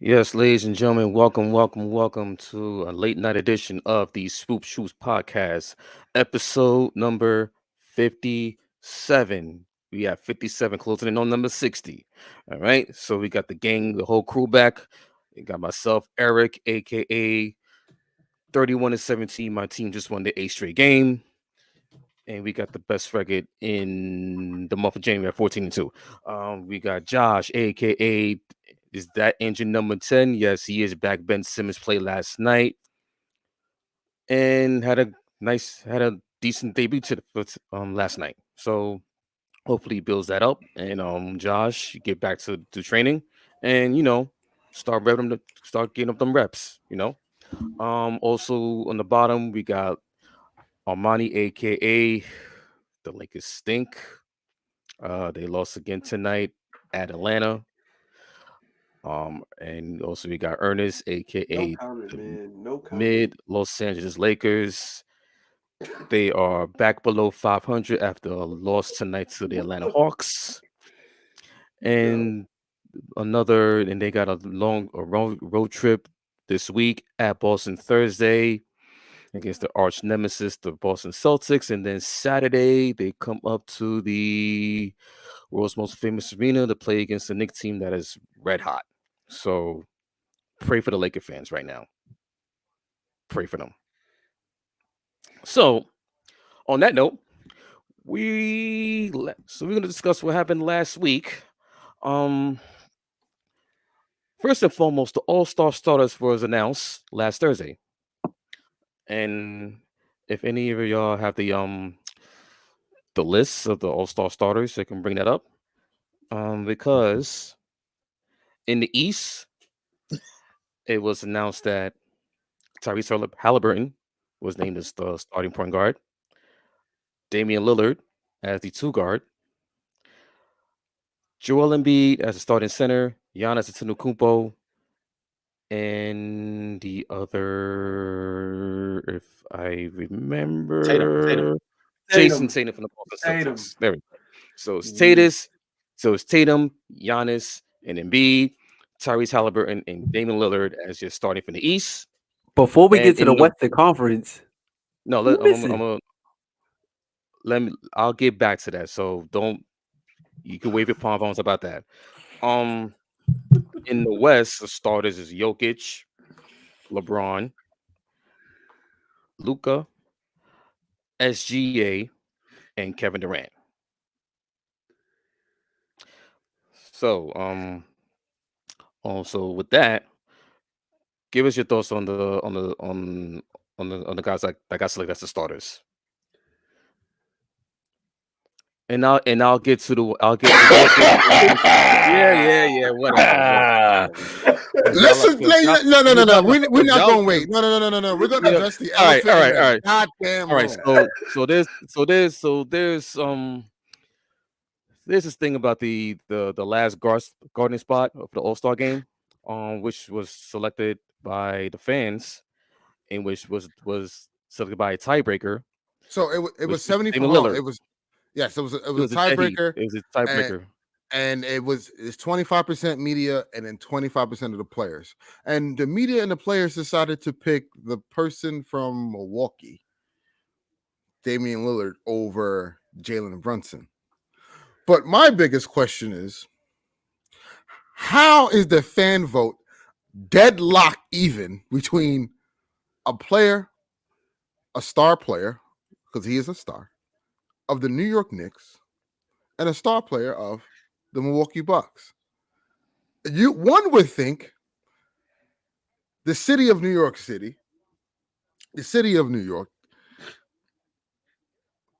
Yes, ladies and gentlemen, welcome to a late night edition of the Swoop Shoots podcast, episode number 57. We have 57 closing in on number 60. All right, so we got the gang, the whole crew back. We got myself, Eric, aka 31 and 17. My team just won the eighth straight game. And we got the best record in the month of January, 14 and 2. We got Josh, aka is that engine number 10? Yes, he is back. Ben Simmons played last night and had a decent debut last night. So hopefully he builds that up. And Josh, you get back to training and start getting up them reps, Also on the bottom we got Armani, aka the Lakers stink. They lost again tonight at Atlanta. And also we got Ernest, No aka comment, the man. No comment. mid Los Angeles Lakers. They are back below 500 after a loss tonight to the Atlanta Hawks. And they got a road trip this week at Boston Thursday against the arch nemesis, the Boston Celtics. And then Saturday, they come up to the world's most famous arena to play against the Knicks team that is red hot. So pray for the Laker fans right now. Pray for them. So on that note, we're going to discuss what happened last week. First and foremost, the All-Star starters was announced last Thursday. And if any of y'all have the lists of the All-Star starters, they can bring that up. Because in the East, it was announced that Tyrese Halliburton was named as the starting point guard. Damian Lillard as the 2 guard. Joel Embiid as the starting center. Giannis Antetokounmpo. And the other, if I remember, Jason Tatum from the Boston Celtics. There we go. So it's Tatum, Giannis, and Embiid, Tyrese Halliburton, and Damian Lillard as just starting from the East. Before we get to the Western Conference, I'll get back to that. So you can wave your palms about that. In the West, the starters is Jokic, LeBron, Luka, SGA, and Kevin Durant. So, also with that, give us your thoughts on the guys that got selected as the starters. And I'll get to the yeah, whatever. Listen, no. We're not going to wait. No. We're going to address the elephant. All right. Goddamn. All right. So there's this thing about the last guarding spot of the All-Star game, which was selected by the fans, and which was selected by a tiebreaker. So it was 74. It was a tiebreaker. It was a tiebreaker. And it's 25% media and then 25% of the players. And the media and the players decided to pick the person from Milwaukee, Damian Lillard, over Jalen Brunson. But my biggest question is, how is the fan vote deadlock even between a star player, because he is a star, of the New York Knicks, and a star player of the Milwaukee Bucks? One would think the city of New York,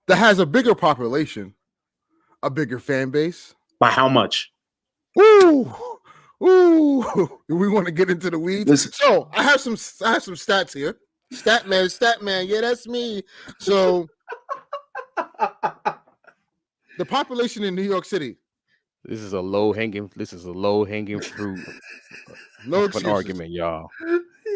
that has a bigger population, a bigger fan base. By how much? Ooh. We want to get into the weeds. Listen. So I have some stats here. Statman. Yeah, that's me. So the population in New York City. This is a low hanging fruit. No an argument, y'all.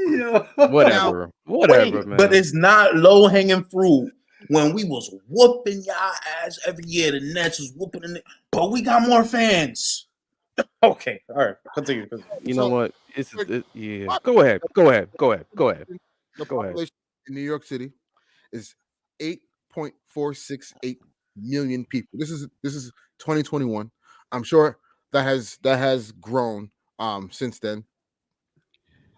Yeah. Whatever, man. But it's not low hanging fruit when we was whooping y'all ass every year. The Nets was whooping but we got more fans. Okay, all right, continue. You know So, what? like, Yeah. Go ahead. the Go ahead. population in New York City is 8.468 million people. This is 2021. I'm sure that has grown since then.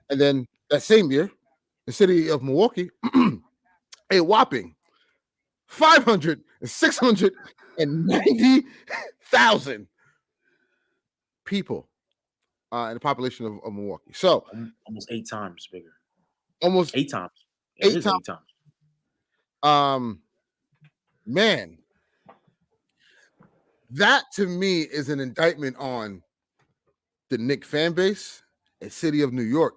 And then that same year, the city of Milwaukee, a whopping 690,000 people in the population of Milwaukee. So Almost 8 times bigger. almost 8 times. It eight is times. 8 times. Man, that to me is an indictment on the Knicks fan base and city of New York,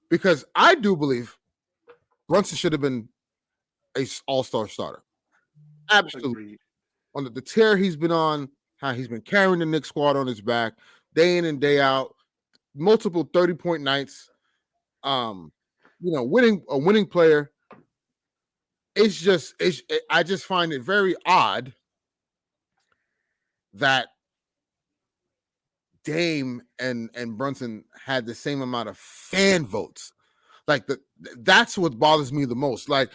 because I do believe Brunson should have been a all-star starter. Absolutely. On the tear he's been on, how he's been carrying the Knicks squad on his back day in and day out, multiple 30-point nights, winning player. I just find it very odd that Dame and Brunson had the same amount of fan votes. Like that's what bothers me the most. Like,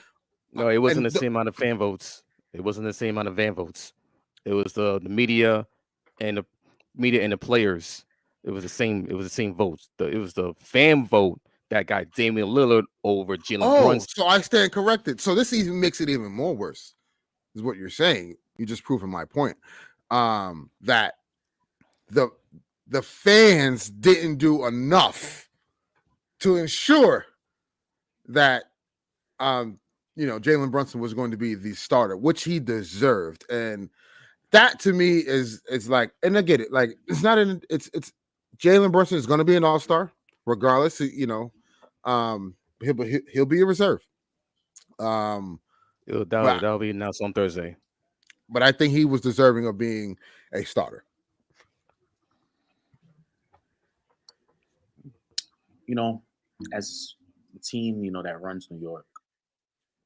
No, it wasn't the same amount of fan votes. It wasn't the same amount of fan votes. It was the media and the players. It was the same. It was the same votes. It was the fan vote that got Damian Lillard over Jalen Brunson. So I stand corrected. So this even makes it even more worse, is what you're saying. You just proving my point. That the fans didn't do enough to ensure that Jalen Brunson was going to be the starter, which he deserved. And that to me is like, and I get it, like it's not it's Jalen Brunson is going to be an all-star regardless. He'll be a reserve. That'll be announced on Thursday. But I think he was deserving of being a starter. As the team, that runs New York,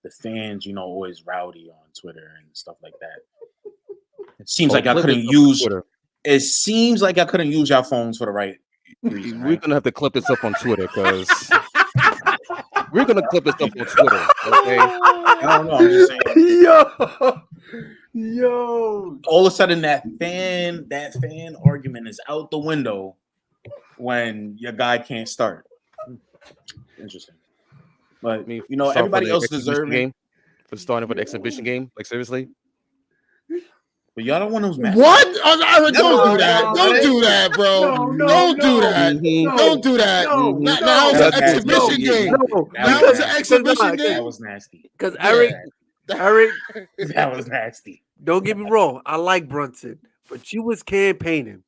the fans, always rowdy on Twitter and stuff like that. It seems like I couldn't use. It seems like I couldn't use your phones for the right reason. We're gonna have to clip this up on Twitter because we're gonna clip this up on Twitter. Okay. I don't know. I'm just saying. Yo. All of a sudden, that fan argument is out the window when your guy can't start. Interesting. But everybody else deserving for starting for the exhibition game. Like seriously. But y'all don't want those matches. What? Don't do that. Don't do that, bro. Don't do that. Don't do that. Now it's an exhibition game. Now it's an exhibition game. That was nasty. Because Eric, that was nasty. Don't get me wrong. I like Brunson, but you was campaigning.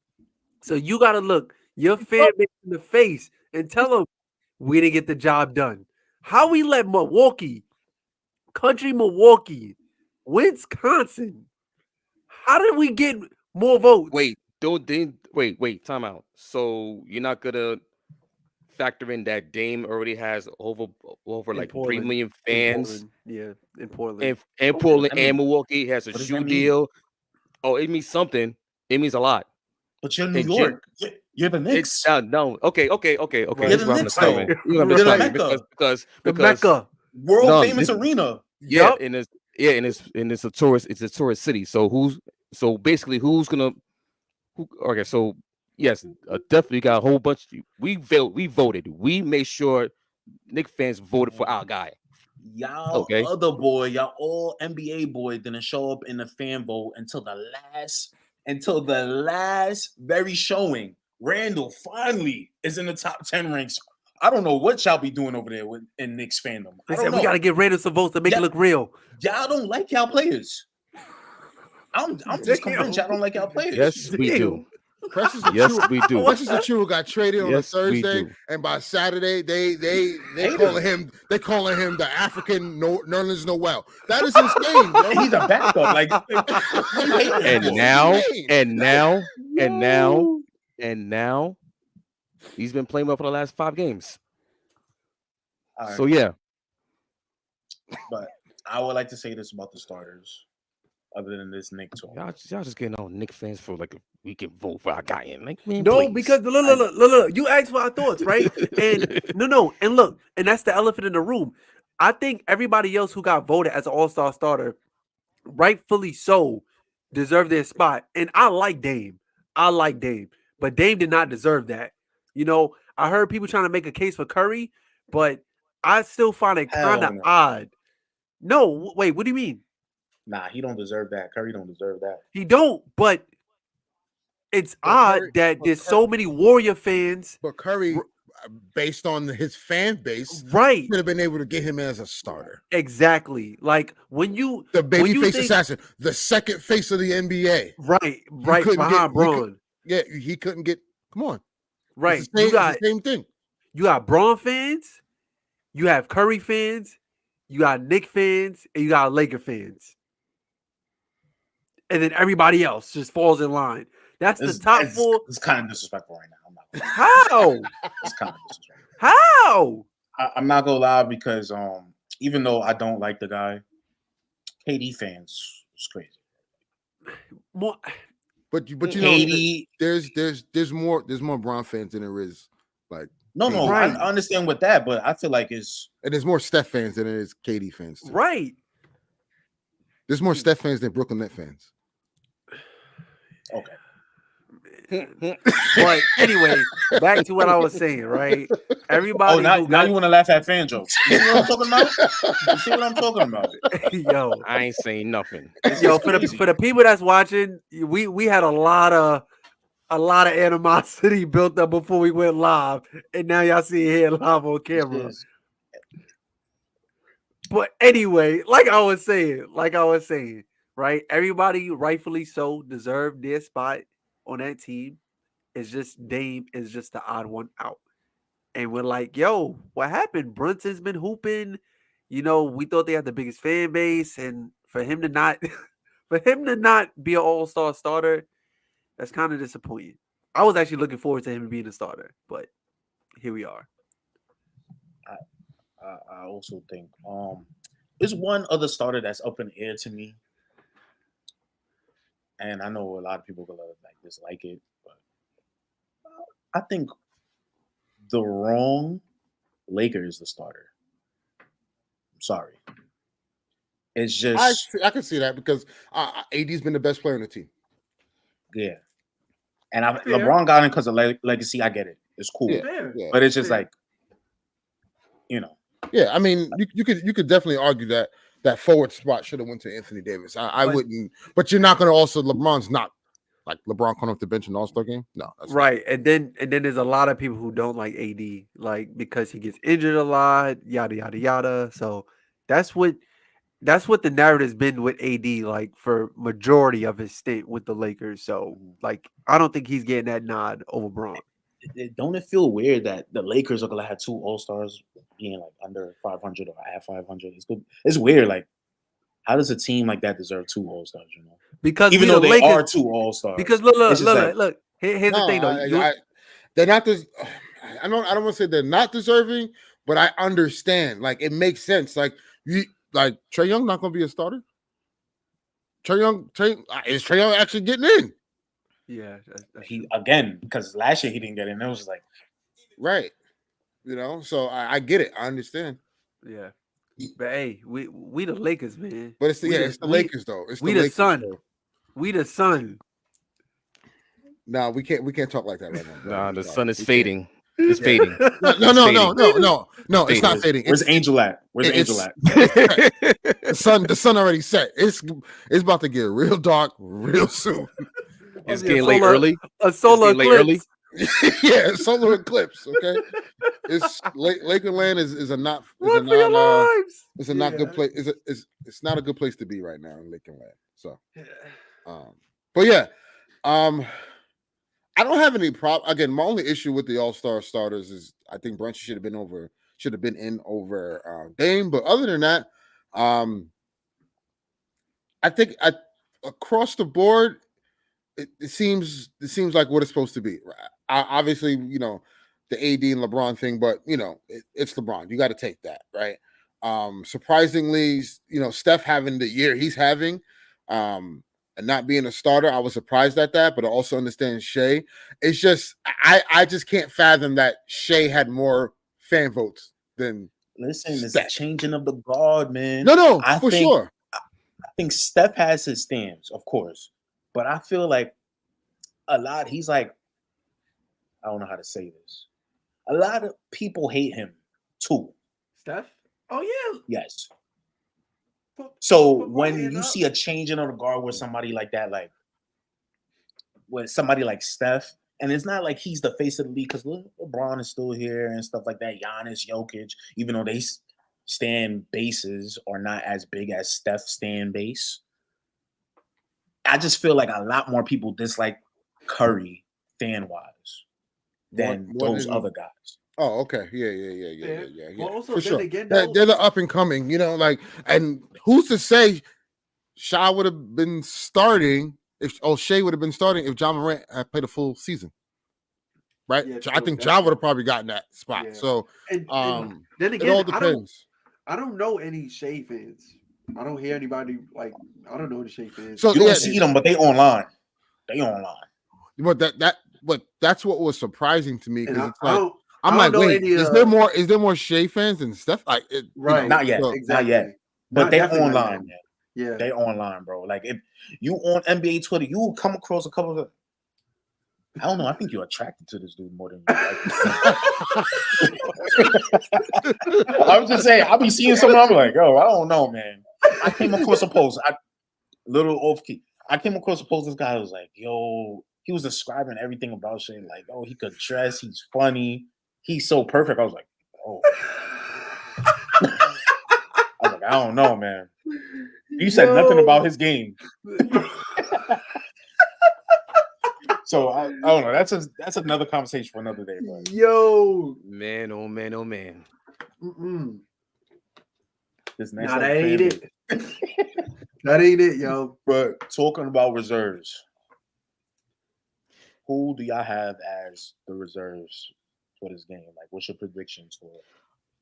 So you got to look your fan base in the face and tell them we didn't get the job done. How we let country Milwaukee, Wisconsin, how did we get more votes? Wait, time out. So you're not gonna factor in that Dame already has over like Portland, 3 million fans. In Portland. And Portland and Milwaukee has a shoe deal. Oh, it means something. It means a lot. But you're New York. You're the Knicks. No. Okay. You're the Knicks, though. You're the Mecca. Because the Mecca. World famous arena. Yeah, and it's a tourist city. So basically who's gonna okay, so yes, definitely got a whole bunch. We voted. We made sure Knicks fans voted for our guy. Y'all other boy, y'all all NBA boy didn't show up in the fan vote until the last very showing. Randall finally is in the top 10 ranks. I don't know what y'all be doing over there in Knicks fandom. They said we gotta get Randall some votes to make it look real. Y'all don't like y'all players. I'm just convinced y'all don't like y'all players. Yes, we do. Precious we do. Precious Achiuwa got traded on a Thursday, and by Saturday they calling him the African Nerlens Noel. That is insane, bro. He's a backup, like. and now, he's been playing well for the last 5 games. Right. So yeah. But I would like to say this about the starters. other than this Nick talk. Y'all just getting on Knicks fans for like we can vote for our guy in. Like, man, No, please. because look, you asked for our thoughts, right? And no, and look, and that's the elephant in the room. I think everybody else who got voted as an all-star starter, rightfully so, deserved their spot. And I like Dame. But Dame did not deserve that. You know, I heard people trying to make a case for Curry, but I still find it kind of odd. No, wait, what do you mean? Nah, he don't deserve that. Curry don't deserve that. He don't, but it's odd that there's so many Warrior fans. But Curry, based on his fan base, right, could have been able to get him as a starter. Exactly. Like when you the babyface assassin, the second face of the NBA. Right behind Braun. He couldn't get. Come on. Right. It's the same thing. You got Braun fans, you have Curry fans, you got Knick fans, and you got Laker fans. And then everybody else just falls in line. That's the top four. It's kind of disrespectful right now. I'm not How? It's kind of disrespectful. How? I'm not gonna lie because even though I don't like the guy, KD fans is crazy. But you KD, know, there's more Bron fans than there is like. No, I understand with that, but I feel like and there's more Steph fans than there is KD fans too. Right. There's more Steph fans than Brooklyn Net fans. Okay. But anyway, back to what I was saying, right? Everybody. Now you want to laugh at fan jokes. You see what I'm talking about? You see what I'm talking about? Yo, I ain't saying nothing. Yo, for the people that's watching, we had a lot of animosity built up before we went live, and now y'all see it here live on camera. But anyway, like I was saying, right? Everybody rightfully so deserved their spot on that team. It's just Dame is just the odd one out. And we're like, yo, what happened? Brunson's been hooping. You know, we thought they had the biggest fan base, and for him to not be an all-star starter, that's kind of disappointing. I was actually looking forward to him being a starter, but here we are. I also think there's one other starter that's up in the air to me, and I know a lot of people gonna dislike it, but I think the wrong Laker is the starter. I'm sorry. It's just I can see that because AD's been the best player on the team. Yeah, and LeBron got in because of legacy. I get it. It's cool, but it's just like, you know. Yeah, I mean, you could definitely argue that forward spot should have went to Anthony Davis. I wouldn't, but you're not going to also. LeBron's not like LeBron coming off the bench in the All-Star game. No, that's right. Not. And then there's a lot of people who don't like AD, like because he gets injured a lot, yada yada yada. So that's what the narrative's been with AD, like for majority of his stint with the Lakers. So like, I don't think he's getting that nod over Braun. Don't it feel weird that the Lakers are gonna have two All-Stars being like under 500 or at 500? It's weird. Like, how does a team like that deserve two All-Stars? You know, because even though they are two All-Stars. Because look. Here's the thing, though. They're not. I don't want to say they're not deserving, but I understand. Like, it makes sense. Like Trae Young not gonna be a starter. Is Trae Young actually getting in? Yeah, he again because last year he didn't get in. It was like, right, you know. So I get it. I understand. Yeah, but hey, we the Lakers, man. But it's the Lakers though. It's we the Sun. We the Sun. No, we can't talk like that right now. Nah, the sun is fading. It's fading. No, it's not fading. Where's Angel at? Angel at? The sun already set. It's about to get real dark real soon. It's getting late early. A solar eclipse. Yeah, solar eclipse. Okay, it's Lakerland is a not. Run for your lives. It's a not good place. It's not a good place to be right now in Lakerland. So, but yeah, I don't have any problem. Again, my only issue with the All-Star starters is I think Brunson should have been in over Dame. But other than that, I think across the board, it seems like what it's supposed to be. Obviously, you know, the AD and LeBron thing, but you know, it's LeBron. You got to take that, right? Surprisingly, you know, Steph having the year he's having, And not being a starter, I was surprised at that, but I also understand Shea. It's just I just can't fathom that Shea had more fan votes than Listen, it's a Steph. changing of the guard, man. No, I for think, sure. I think Steph has his stands, of course, but I feel like a lot. He's like, I don't know how to say this. A lot of people hate him too. Steph? Oh yeah. Yes. Put- So put my when hand you up. see a changing of the guard with somebody like that, like with somebody like Steph, and it's not like he's the face of the league because LeBron is still here and stuff like that. Giannis, Jokic, even though they stand bases are not as big as Steph stand base. I just feel like a lot more people dislike Curry fan wise than More those than- other guys. Oh, okay. Yeah. Well, also, For then sure. again, They're though, the up and coming, like, and who's to say Shai would have been starting Shea would have been starting if John Morant had played a full season. Right? Yeah, I true. think That's John would true. have probably gotten that spot. Yeah. So and then it again, all depends. I don't know any Shea fans. I don't hear anybody like I don't know the Shea fans. So You don't see them, but they online. They online. But that's what was surprising to me And because it's I like don't I'm I like, don't know wait, any, is there more Shea fans than Steph? Like, right? Not yet. so- Not yet. But they definitely not online, yet. man. Yeah. They online, bro. Like if you on NBA Twitter, you will come across a couple of. I don't know. I think you're attracted to this dude more than you like. I'm just saying. I'll be seeing someone. I'm like, yo, I don't know, man. I came across a post. Little off key. I came across a post. This guy was like, yo, he was describing everything about shit. Like, oh, he could dress. He's funny. He's so perfect. I was like, oh. I was like, I don't know, man. You said nothing about his game. So I don't know. That's another conversation for another day. Bro. Yo, Man, oh man, oh man. This next nah, one that ain't family. it. That ain't it, yo. But talking about reserves, who do y'all have as the reserves for this game? Like, what's your predictions for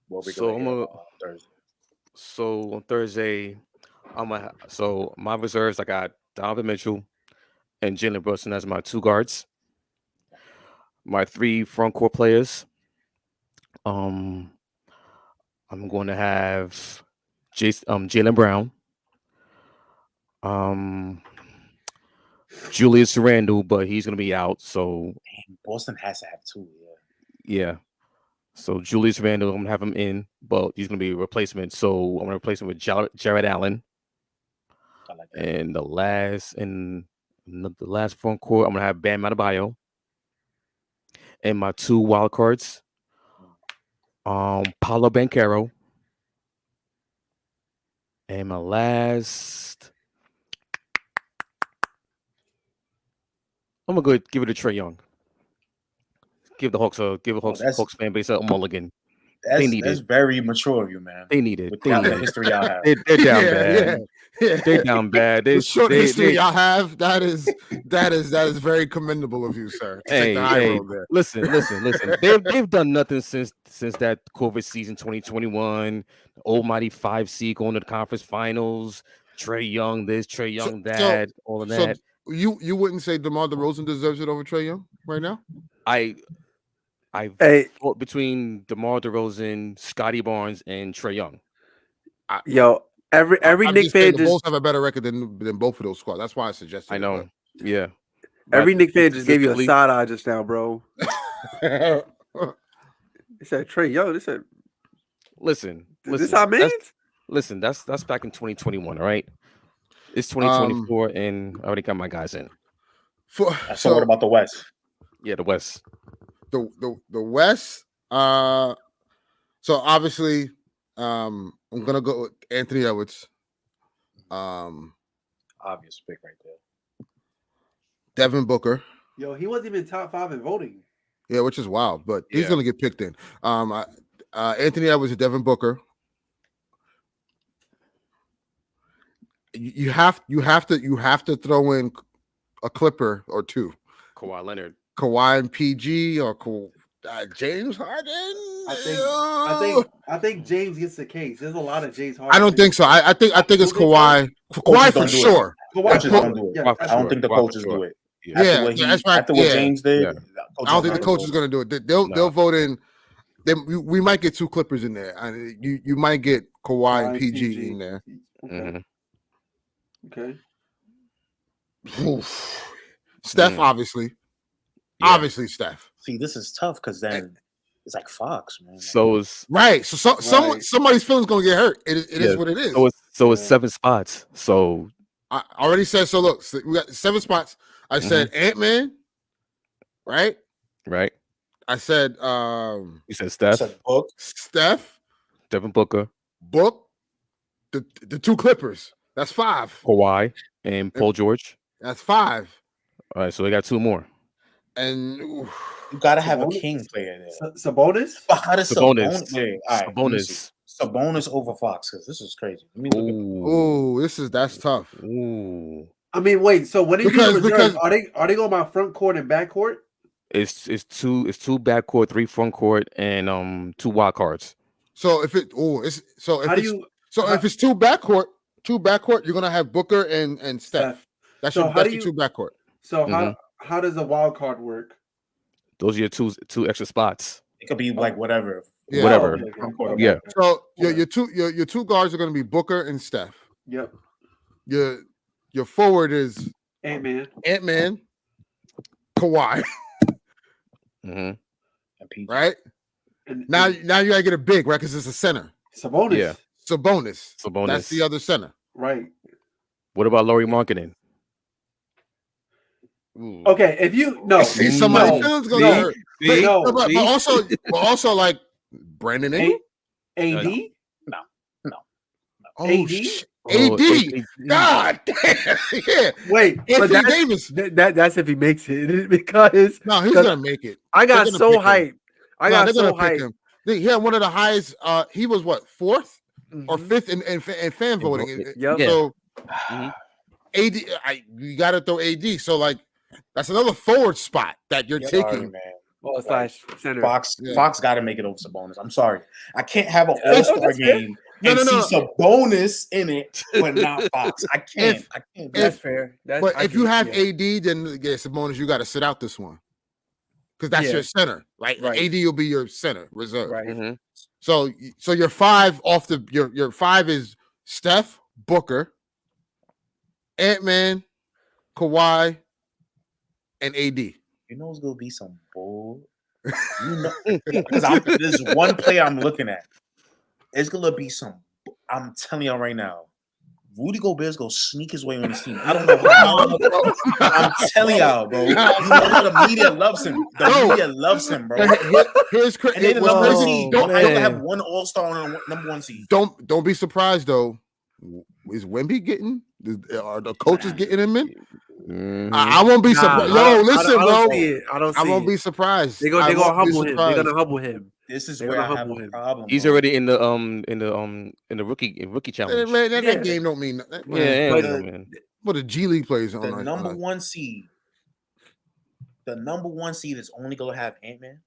what we're So gonna I'm hear a, on Thursday? so on Thursday, so my reserves I got Donovan Mitchell and Jalen Brunson as my two guards. My three front court players. I'm going to have Jalen Brown, um, Julius Randle, but he's going to be out. So Damn, Boston has to have two. yeah. So Julius Randle, I'm gonna have him in, but he's gonna be a replacement. So I'm gonna replace him with Jared Allen. I like that. And the last front court, I'm gonna have Bam Adebayo. And my two wild cards, Paulo Banchero. And my last, I'm gonna go give it to Trey Young. Give the Hawks Hawks fan base a mulligan. They need That's it. very mature of you, man. They need it. With They the need it. history y'all have. They're down bad. They're down bad. The short history y'all have, that is very commendable of you, sir. To take the high road there. Listen. They've done nothing since that COVID season 2021. Almighty 5 seed going to the conference finals. Trey Young this, Trey Young that, all of that. So you wouldn't say DeMar DeRozan deserves it over Trey Young right now? I fought between DeMar DeRozan, Scotty Barnes, and Trey Young. Yo, every Knick fan the Bulls have a better record than both of those squads. That's why I suggested. I know. Yeah. Every But Knick fan just gave you a specifically- side eye just now, bro. It. They said Trey Young. They said, Listen. "This our man." Listen, that's back in 2021, all right? It's 2024, and I already got my guys in. So what about the West? Yeah, the West. The West. So obviously, I'm gonna go with Anthony Edwards. Obvious pick right there. Devin Booker. Yo, he wasn't even top 5 in voting. Yeah, which is wild, but he's Yeah. gonna get picked in. Anthony Edwards and Devin Booker. You have to throw in a Clipper or two. Kawhi Leonard. Kawhi and PG or James Harden. I think James gets the case. There's a lot of James Harden. I don't think so. I think it's Kawhi. Kawhi for sure. Coaches don't do it. Yeah, I don't think the coaches do it. Yeah, that's right. After what James did, I don't think the coach is going to do it. They'll vote in. We might get 2 Clippers in there. You might get Kawhi and PG in there. Okay. Steph, obviously. Obviously, Steph. See, this is tough because then it's like Fox, man. So it's right. So somebody's feelings gonna get hurt. It is what it is. So it's 7 spots. So I already said. So look, we got 7 spots. I said Ant-Man. Right. Right. I said. You said Steph. Steph. Devin Booker. Book. The 2 Clippers. That's 5. Kawhi and Paul George. That's 5. All right, so we got 2 more. And you gotta have a king player there. Sabonis? How does Sabonis over Fox? Because this is crazy. That's tough. Ooh. I mean, wait. So when because are they going by front court and back court? It's 2 backcourt, 3 front court, and 2 wild cards. So if it's 2 backcourt, you're gonna have Booker and Steph. That's your 2 backcourt. So how does a wild card work? Those are your two extra spots. It could be like whatever. Yeah. Whatever. Yeah. So your 2 guards are gonna be Booker and Steph. Yep. Your forward is Ant-Man, Kawhi. Right? And now you gotta get a big, right? Because it's a center. Sabonis. Yeah. Sabonis. That's the other center. Right. What about Lauri Markkanen? Okay, if you somebody feels gonna hurt. But also like Brandon Ingram? AD? No. AD. God damn. Yeah. Wait, Anthony Davis. That's if he makes it because no, he's gonna make it. I got so hyped. Him. He had one of the highest. He was what 4th or 5th in fan voting. Yep. So AD, you got to throw AD. So like that's another forward spot that you're taking. Man. Well, / center. Fox got to make it over Sabonis. I'm sorry, I can't have an All-Star game and see Sabonis in it, but not Fox. I can't. That's fair. But if you have AD, then Sabonis, you got to sit out this one because that's your center, right? AD will be your center reserve. Right. So your 5 off your 5 is Steph, Booker, Ant-Man, Kawhi, and AD. You know it's gonna be some bull. Because there's one player I'm looking at. It's gonna be some. I'm telling y'all right now, Rudy Gobert's gonna sneak his way on this team. I don't know how. I'm telling y'all, bro. You know the media loves him. The media loves him, bro. Here's and then the number seed. Don't have one All-Star on number 1 seed. Don't be surprised though. Is Wemby getting? Are the coaches getting him in? I won't be surprised. Yo, listen, bro. I won't be surprised. They're gonna humble him. They're gonna humble him. This is where I have a problem. He's already in the rookie challenge. Man, that game don't mean nothing. Man. What the G League plays on. The number 1 seed. The number 1 seed is only gonna have Ant-Man.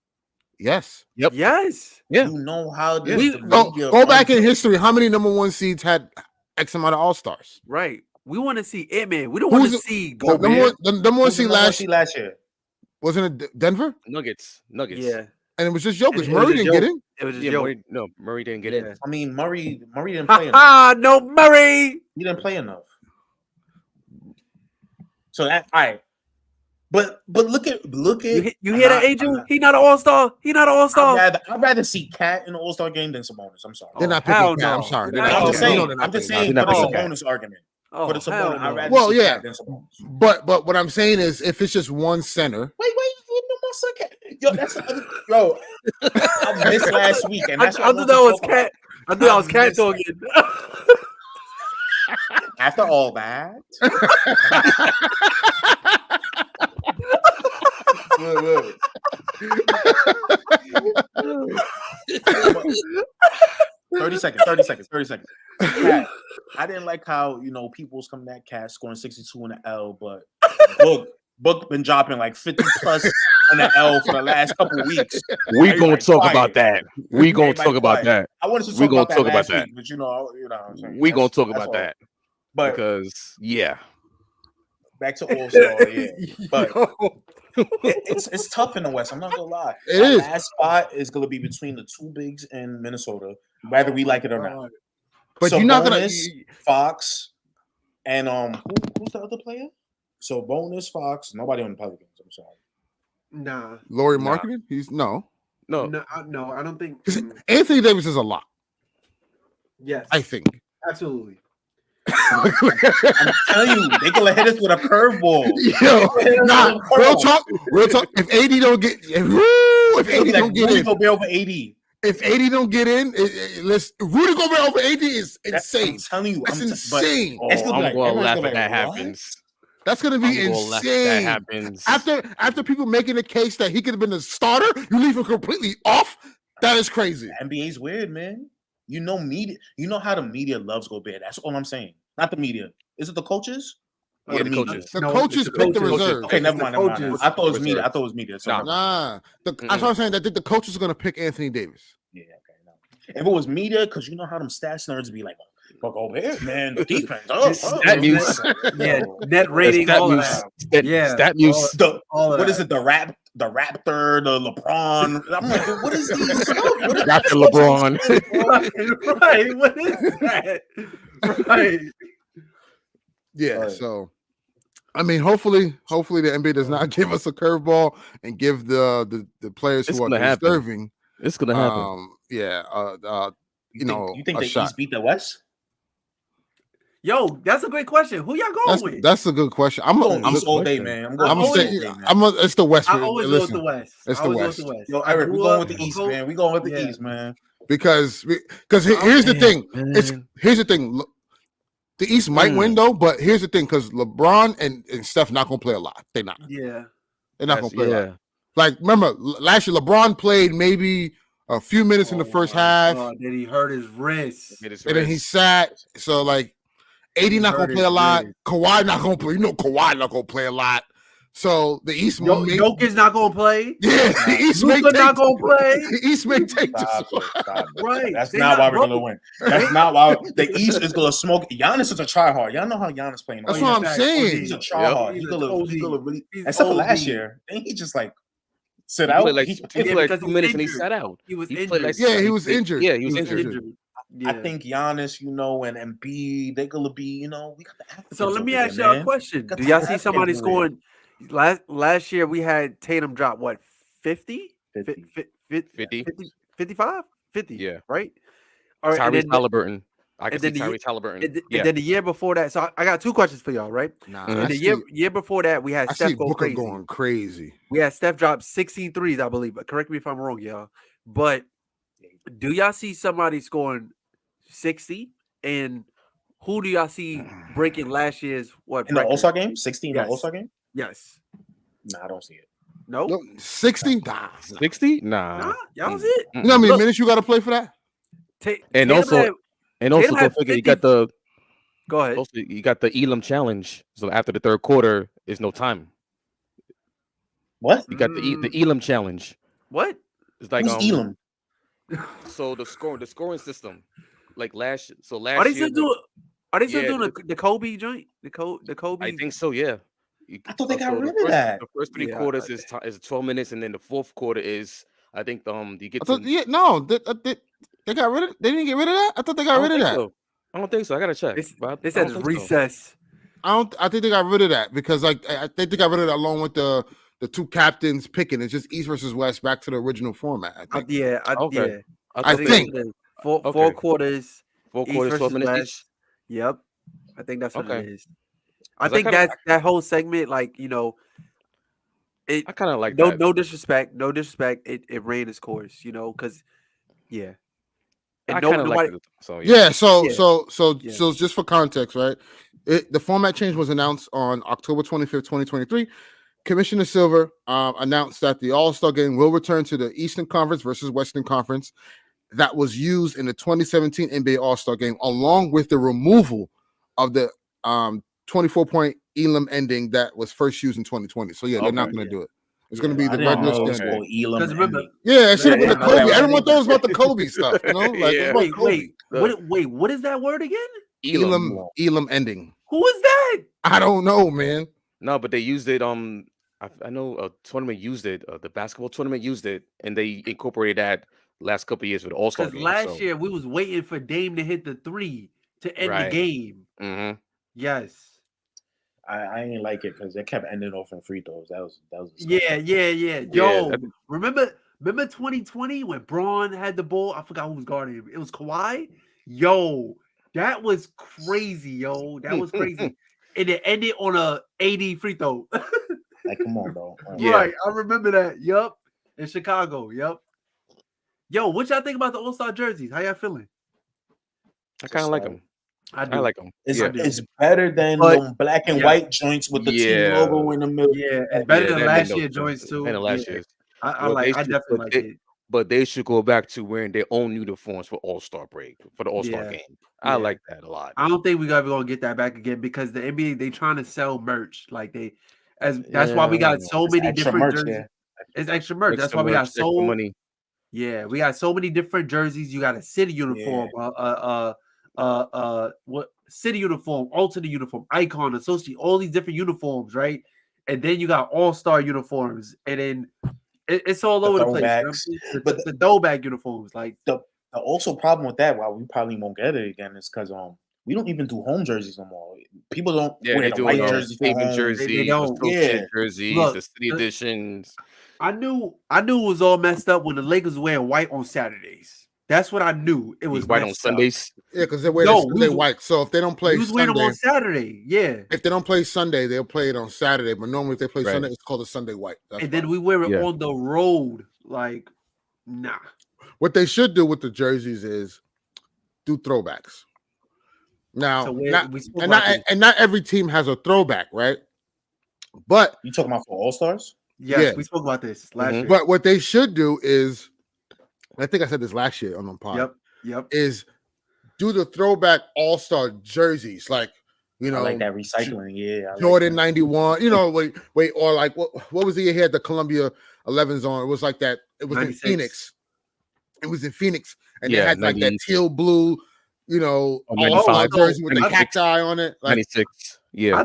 Yes. Yep. Yes. Yeah. You know how go back in history. How many number 1 seeds had X amount of All-Stars? Right. We want to see Ant-Man. We don't want to see the number 1 seed last year. Wasn't it Denver? Nuggets. Yeah. And it was just Jokic. Murray didn't get in. It was just Jokic. Murray didn't get in. I mean, Murray didn't play enough. No, Murray. He didn't play enough. So that all right. But look at you hear that, Angel? He not an All-Star. I'd rather see Cat in the All-Star game than Sabonis. I'm sorry. They're not picking Cat. I'm sorry. I'm just saying for the Sabonis argument. Oh, for the Sabonis, I'd rather see Cat than Sabonis. But what I'm saying is, if it's just one center. Wait, yo, that's yo. I missed last week, and that's I thought that was Cat. I thought that was Cat talking. After all that. 30 seconds. Cat, I didn't like how people was coming at Cat scoring 62 in the L, but Book been dropping like 50 plus on the L for the last couple of weeks. We gonna Everybody talk quiet. about that. We gonna Everybody talk about quiet. that. I wanted to We talk gonna about that talk about last that. week, but you know what I'm saying. We gonna talk That's about all. that But because yeah, back to All Star, yeah. But it's tough in the West. I'm not gonna lie. It That is. last spot is gonna be between the two bigs in Minnesota, whether we like it or not. But you're not gonna. Sabonis, Fox, and who's the other player? So Bonus, Fox, nobody on the Pelicans. I'm sorry. Nah, Laurie Nah. Marketing? He's no. no, no, I don't think. Because Anthony Davis is a lot, Yes, I think. absolutely. I'm telling you, they gonna hit us with a curveball. Yo, nah, real talk. If AD don't get, if AD don't get in, Gobert over AD. if AD don't get in, let's Rudy Gobert over AD is I'm insane. telling you, That's but insane. it's gonna be I'm like, gonna everyone's laugh gonna if be that like, what? happens. That's gonna be I'm gonna laugh if insane. that happens. After people making the case that he could have been the starter, you leave him completely off. That is crazy. The NBA's weird, man. You know media. You know how the media loves Gobert. That's all I'm saying. Not the media. Is it the coaches? Or Yeah, the the media? coaches. The No, coaches it's the pick the coaches. reserve. Okay, It's never the mind. Never mind. coaches. I thought it was media. Reserve. I thought it was media. So Nah. never mind. That's what I'm saying. That the coaches are gonna pick Anthony Davis. Yeah, okay. No. If it was media, because you know how them stats nerds be like, but Gobert, man, the defense. Stat muse. Yeah, net rating, Stat all of muse. that. Stat muse. The, All of what is that. it? The Raptor, the LeBron. I'm like, what is these? What is After LeBron. Right. What is that? Right. Yeah. Right. So, I mean, hopefully the NBA does not give us a curveball and give the players It's who are gonna happen. deserving. It's gonna happen. You think a the shot. East beat the West? Yo, that's a great question. Who y'all going with? That's a good question. I'm going I'm East all day, question. man. I'm I'm going gonna East say all day, man. it's the West. I always go with Listen, the West. it's I the always go West. with the West. Yo, I Eric, we're grew going up with the East, Coke. man. We going with the Yeah. East, man. because here's the thing. Man. Here's the thing. Look, the East might win though, but here's the thing: because LeBron and Steph not gonna play a lot. They're not. Yeah. They're not gonna play a lot. Yeah. Like remember last year, LeBron played maybe a few minutes in the first half, Then he hurt his wrist. Hit his and then he wrist. sat. So like, AD He not gonna hurt play a his lot. wrist. Kawhi not gonna play. You know Kawhi not gonna play a lot. So the East may, Jokic's not gonna play. yeah, the East may Luka take not gonna play. the East may take Stop this. it, stop it. Right. That's They not why not we're gonna broke. win. That's not why the East is gonna smoke. Giannis is a tryhard. Y'all know how Giannis playing. That's Oh, what yeah, I'm facts. saying. He's a OG. tryhard. He's He's a gonna OG. really. He's Except for last OG. year, then he just like sit He out. played like He- he played Yeah, like because 2 he was minutes and he injured. sat out. He was He played like injured. Yeah, he he was played- injured. Yeah, he was injured. Yeah. I think Giannis, and Embiid, they're gonna be. We got the Africans. So let me over ask there, y'all a man. question. Got Do the y'all see Africans somebody over there. scoring? Last year we had Tatum drop what 50? 50. 50. 55? 50. Yeah. Right? All right. Tyrese Halliburton. I can and see then the- Tyrese Halliburton. And Yeah. then the year before that, so I got two questions for y'all, right? Nah, Mhm. And the year before that, we had I Steph see go Booker crazy. going crazy. We had Steph drop 16 threes, I believe. But correct me if I'm wrong, y'all. But do y'all see somebody scoring 60? And who do y'all see breaking last year's what? In the record? All Star game, 16 in the Yes. All Star game. Yes. Nah, I don't see it. No. No, 60? Nah. 60? Nah. Nah, y'all see it. You know how many Look. minutes you got to play for that? And Tatum also, had- And also, Tatum don't had forget 50 you got the Go ahead. also you got the Elam challenge. So after the third quarter, is no time. What? You got the Elam challenge. What? It's like Who's Elam? So the scoring system, like last Are last they year. still doing? Are they still yeah, doing the Kobe joint? The Kobe. I think so. Yeah. I thought they got rid of first, that. The first three Yeah, quarters is 12 minutes, and then the fourth quarter is I think you get I thought, to. yeah, no, they got rid of. They didn't get rid of that. I thought they got rid of that. So. I don't think so. I gotta check. They said it's recess. I think they got rid of that because I think they got rid of that along with the two captains picking. It's just East versus West back to the original format. I think. Yeah. Okay. I think. Four Okay. quarters. 4 East quarters, 12 versus minutes West. each. Yep. I think that's what it Okay. is. I 'Cause I think kinda- that whole segment, like, it I kind of like no that. no disrespect, it ran its course, because yeah. And I kind of nobody like it. So Yeah. So Yeah. just for context, right? The format change was announced on October 25th, 2023. Commissioner Silver announced that the All-Star game will return to the Eastern Conference versus Western Conference that was used in the 2017 NBA All-Star game, along with the removal of the 24-point Elam ending that was first used in 2020. So yeah, they're not going to do it. It's going to be I the didn't regular know it was schedule. called Elam. Because remember, ending. Yeah, it should have been the Yeah, Kobe. yeah. Everyone thought it was about the Kobe stuff, you know? Like, Yeah. it was about wait, Kobe. what is that word again? Elam ending. Who is that? I don't know, man. No, but they used it. I know a tournament used it. The basketball tournament used it, and they incorporated that last couple of years with the All-Star Because game. last year we was waiting for Dame to hit the 3 to end the Right. game. Mm-hmm. Yes. I ain't like it because they kept ending off in free throws. That was Yeah. Yeah, Yo, that- remember 2020 when Braun had the ball? I forgot who was guarding him. It was Kawhi. Yo, that was crazy, yo. That was crazy. And it ended on a 80 free throw. like, come on, bro. Yeah. Right. I remember that. Yup. In Chicago. Yup. Yo, what y'all think about the All-Star jerseys? How y'all feeling? I kind of like them. I do. I like them. It's, Yeah. it's better than But- them black and yeah. white joints with the team Yeah. logo in the middle. Yeah, it's better than that last made no year sense. joints too. And the last Yeah. year's. I Well, they definitely should- like but it. But they should go back to wearing their own uniforms for All-Star break, for the All-Star Yeah. game. I Yeah. like that a lot. I don't think we're ever gonna get that back again because the NBA they trying to sell merch. Like that's why we got so many Extra different merch, jerseys. yeah. It's extra merch. That's Extra why we got merch, extra so money. yeah, we got so many different jerseys. You got a city uniform, what city uniform, alternate uniform, icon, associate, all these different uniforms, right? And then you got all-star uniforms, and then it's all The over the place. throwbacks. You know? But the throwback uniforms, like The also problem with that, why we probably won't get it again, is because we don't even do home jerseys no more. People don't Yeah, wear they the do white it. jersey for Pavement home. jerseys, don't. associate Yeah. jerseys, Look, the city editions. I knew it was all messed up when the Lakers were wearing white on Saturdays. That's what I knew. It was White on messed up. Sundays. Yeah, because they wear No, the we Sunday was- white. So if they don't play He was wearing them Sunday, on Saturday, yeah. if they don't play Sunday, they'll play it on Saturday. But normally, if they play Right. Sunday, it's called a Sunday white. That's And then fine. we wear it Yeah. on the road. Like, nah. What they should do with the jerseys is do throwbacks. Now, So we spoke and about this. not every team has a throwback, right? But You talking about for All Stars? Yes, yeah. we spoke about this last year. But what they should do is, I think I said this last year on the pod. Yep. Is do the throwback All-Star jerseys, like I like that recycling. Yeah, I like Jordan that. 91. You know, wait, or like what was the year he had the Columbia 11s on? It was like that. It was 96. in Phoenix. It was in Phoenix, and Yeah, they had like that 90. teal blue, you know, Oh, All-Star 95. jersey with the 96. cacti on it. Like, 96. Yeah.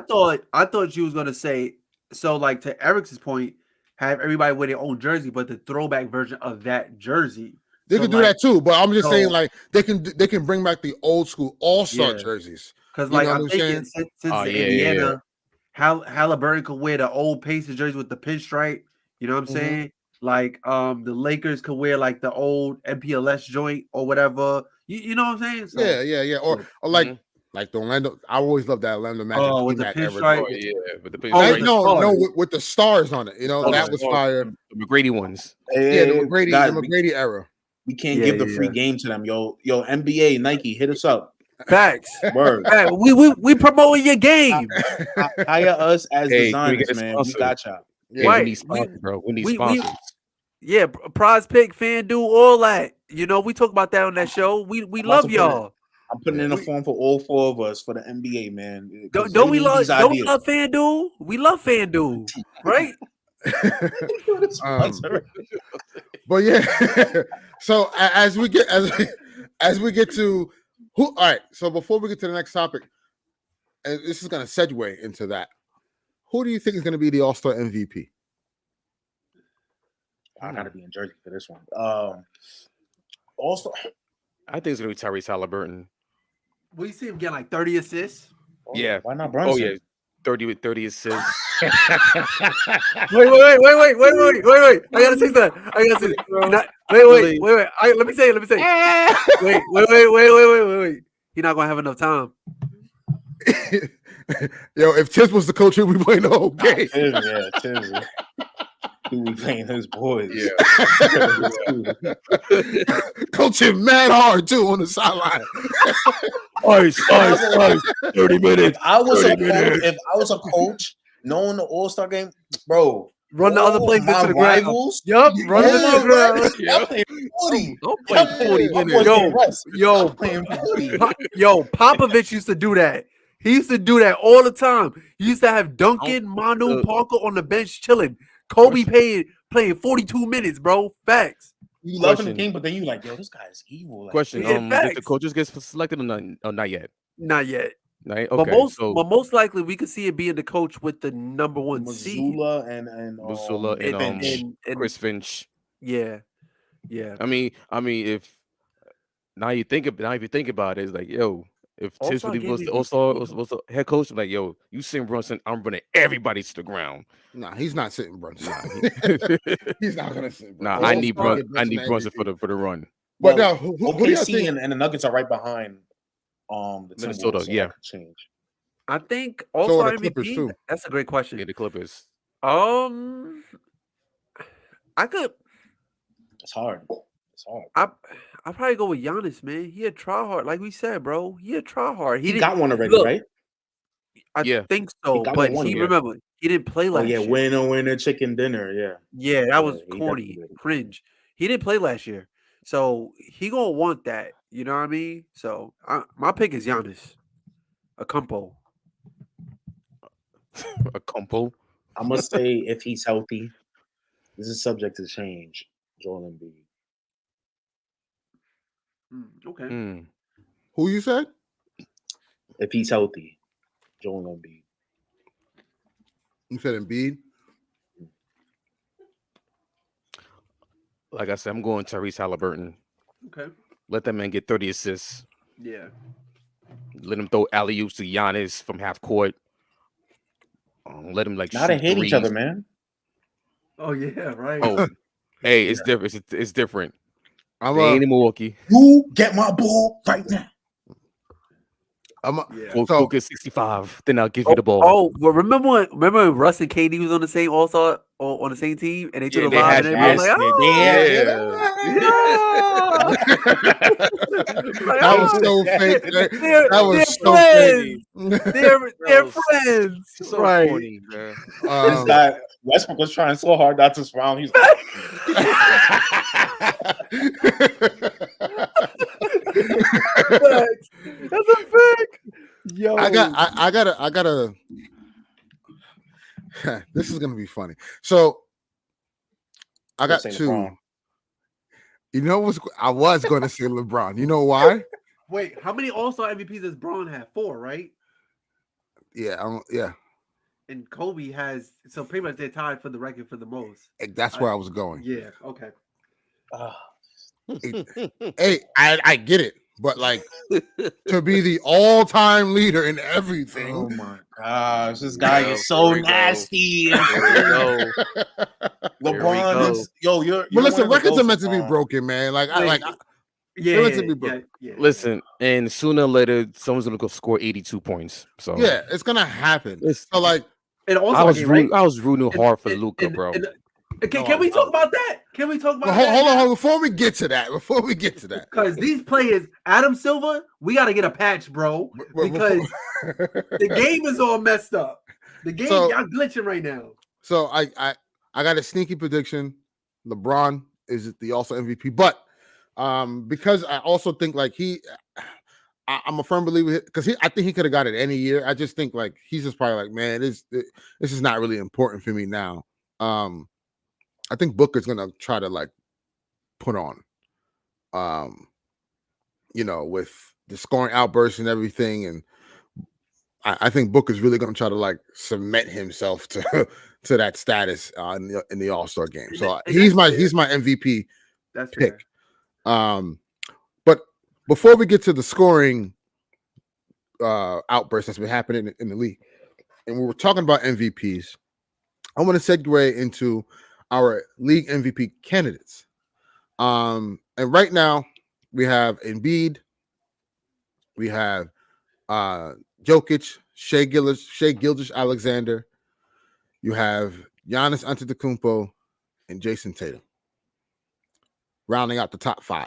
I thought you was gonna say so. Like to Eric's point, have everybody wear their own jersey, but the throwback version of that jersey. they So, could do like, that too, but I'm just saying, so- like they can bring back the old school All-Star Yeah. jerseys. Because You like know I'm what I'm thinking saying? since Oh, the yeah, Indiana, Halliburton could wear the old Pacers jersey with the pinstripe. You know what I'm Mhm. saying? Like the Lakers could wear like the old MPLS joint or whatever. You know what I'm saying? So, Yeah. Or like Mhm. like the Orlando. I always love that Orlando Magic with the T-Mac era. pinstripe. Oh, yeah. But the Oh, Hey, with the no, stars. with the stars on it. You know, Oh, that the was stars. fire. The McGrady ones. Yeah, the Hey, McGrady, guys, the McGrady era. we can't Yeah, give the yeah, free yeah. game to them. Yo, NBA, Nike, hit us up. Facts. Word. Fact. We promoting your game. Hire us as Hey, can we get designers, a man. We sponsor? got y'all. Yeah, Right. we need sponsors, bro. We need we- sponsors. Yeah, Prize Pick, FanDuel, all that. You know, we talk about that on that show. We about love to put y'all. I'm putting in a form for all four of us for the NBA, man. 'Cause Don't they we need love these don't we ideas. love FanDuel? We love FanDuel, right? But yeah, so as we get to who, all right. So before we get to the next topic, and this is going to segue into that, who do you think is going to be the All-Star MVP? I gotta be in Jersey for this one. Also, I think it's gonna be Tyrese Halliburton. We see him get like 30 assists. Yeah. why not Brunson? Oh yeah, 30 assists. Wait. I gotta say that. Wait. Let me say it. Wait. He's not gonna have enough time. Yo, if Tiz was the coach, he'd be playing the whole game. Tiz. He be playing his boys. Yeah. Coach him mad hard too on the sideline. Ice. 30 minutes. If I was 30 minutes. a coach, knowing the All-Star game, bro, Run the other players my into the ground. rivals, Yup, run yeah, into the ground. y'all playing 40. Don't play 40 minutes. Yo, playing 40. Yo, Popovich used to do that. He used to do that all the time. He used to have Duncan, Manu, Parker on the bench chilling. Kobe playing 42 minutes, bro. Facts. You love in the Question. game, but then you like, yo, this guy is evil. Like, Question. Yeah, Did the facts. coaches get selected or not yet? Not yet. Right. But Okay. So most likely we could see it being the coach with the number 1 seed. Missoula and Musula Finch. and Chris Finch. Yeah. I mean, if you think about it, it's like, yo, if Tiz All-Star really game was the is All-Star insane, was the head coach, I'm like, yo, you send Brunson, I'm running everybody to the ground. Nah, he's not sitting Brunson. He's not gonna sit. Nah, Brunson. I need Brunson for the run. But Well, now, who do you OKC think? and the Nuggets are right behind the Minnesota, Timberwolves, so yeah. that could change. I think So are All-Star the Clippers, MVP. too. That's a great question. Yeah, the Clippers. I could. It's hard. I probably go with Giannis, man. He a try hard, like we said, bro. He a try hard. He didn't- got one already, look, right? I Yeah. think so, got but one he year. remember he didn't play Oh last yeah, year. winner, chicken dinner. Yeah. Yeah, that was he corny, definitely did. cringe. He didn't play last year, so he gonna want that. You know what I mean? So my pick is Giannis, a compo. A compo. I must say, if he's healthy, this is subject to change. Joel Embiid. Okay. Mm. Who you said? If he's healthy, Joel Embiid. You said Embiid. Like I said, I'm going Tyrese Halliburton. Okay. Let that man get 30 assists. Yeah. Let him throw alley-oops to Giannis from half court. Let him Now they shoot hate each other, threes. man. Oh yeah, right. Oh, hey, it's different. It's different. I'm They ain't in Milwaukee. You get my ball right now. Yeah. Go get 65. Then I'll give you the ball. Oh, well, remember when Russ and KD was on the same All-Star on the same team, and they took a they vibe, had and everybody was like, Yeah. That was so fake. They're That was so friends. fake. They're was friends, So right? corny, man. This guy Westbrook was trying so hard not to smile. He's like, That's a fact. Yo, I gotta. This is gonna be funny. So I got say two. LeBron. You know what? I was going to say LeBron. You know why? Wait, how many All-Star MVPs does Braun have? 4, right? Yeah, yeah. And Kobe has, so pretty much they're tied for the record for the most. That's where I was going. Yeah. Okay. Hey, I get it, but like to be the all-time leader in everything. Oh my gosh, this guy Yo, is so here we go. nasty. Here we go. LeBron, go. is, yo, you're. But listen, one of the records are GOATs, meant to be LeBron. broken, man. Like, Yeah. They're meant to be broken. Listen, and sooner or later, someone's gonna go score 82 points. So yeah, it's gonna happen. So like, And I was rooting hard for Luka, bro. Can we talk about that? Can we talk about that? hold on. Before we get to that, Because these players, Adam Silver, we got to get a patch, bro. Because the game is all messed up. The game, y'all glitching right now. So I got a sneaky prediction. LeBron is the All-Star MVP, but because I also think like I'm a firm believer because I think he could have got it any year. I just think like he's just probably like, man, this is not really important for me now. I think Booker's gonna try to like put on, with the scoring outbursts and everything, and I think Booker's really gonna try to like cement himself to that status in the All-Star game. So he's my MVP pick. But before we get to the scoring outburst that's been happening in the league, and we were talking about MVPs, I want to segue into our league MVP candidates. And right now we have Embiid, we have Jokic, Shea Gilgeous-Alexander, you have Giannis Antetokounmpo, and Jason Tatum, rounding out the top 5.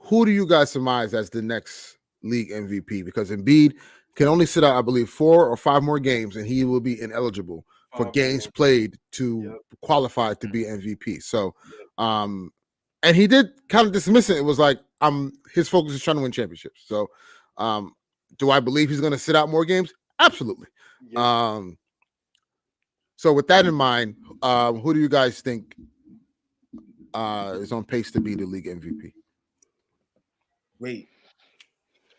Who do you guys surmise as the next league MVP? Because Embiid can only sit out, I believe, 4 or 5 more games, and he will be ineligible for games played to qualify to be MVP. So, and he did kind of dismiss it. It was like, his focus is trying to win championships. So, do I believe he's going to sit out more games? Absolutely. So with that in mind, who do you guys think is on pace to be the league MVP? Wait,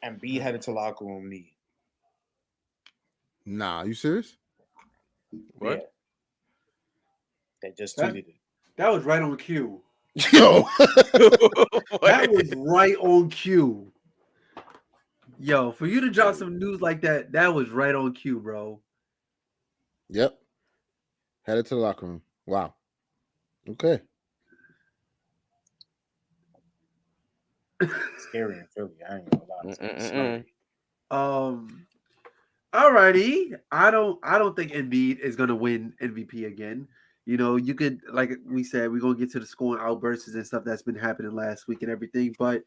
and B headed to locker room knee. Nah, you serious? What? Yeah. They just That- tweeted it. That was right on cue. Yo, That was right on cue. Yo, for you to drop some news like that, that was right on cue, bro. yep. Headed to the locker room. Wow. Okay. Scary in Philly. I ain't gonna lie. It's kinda scary. Alrighty. I don't think Embiid is gonna win MVP again. You know, you could, like we said, we're gonna get to the scoring outbursts and stuff that's been happening last week and everything, but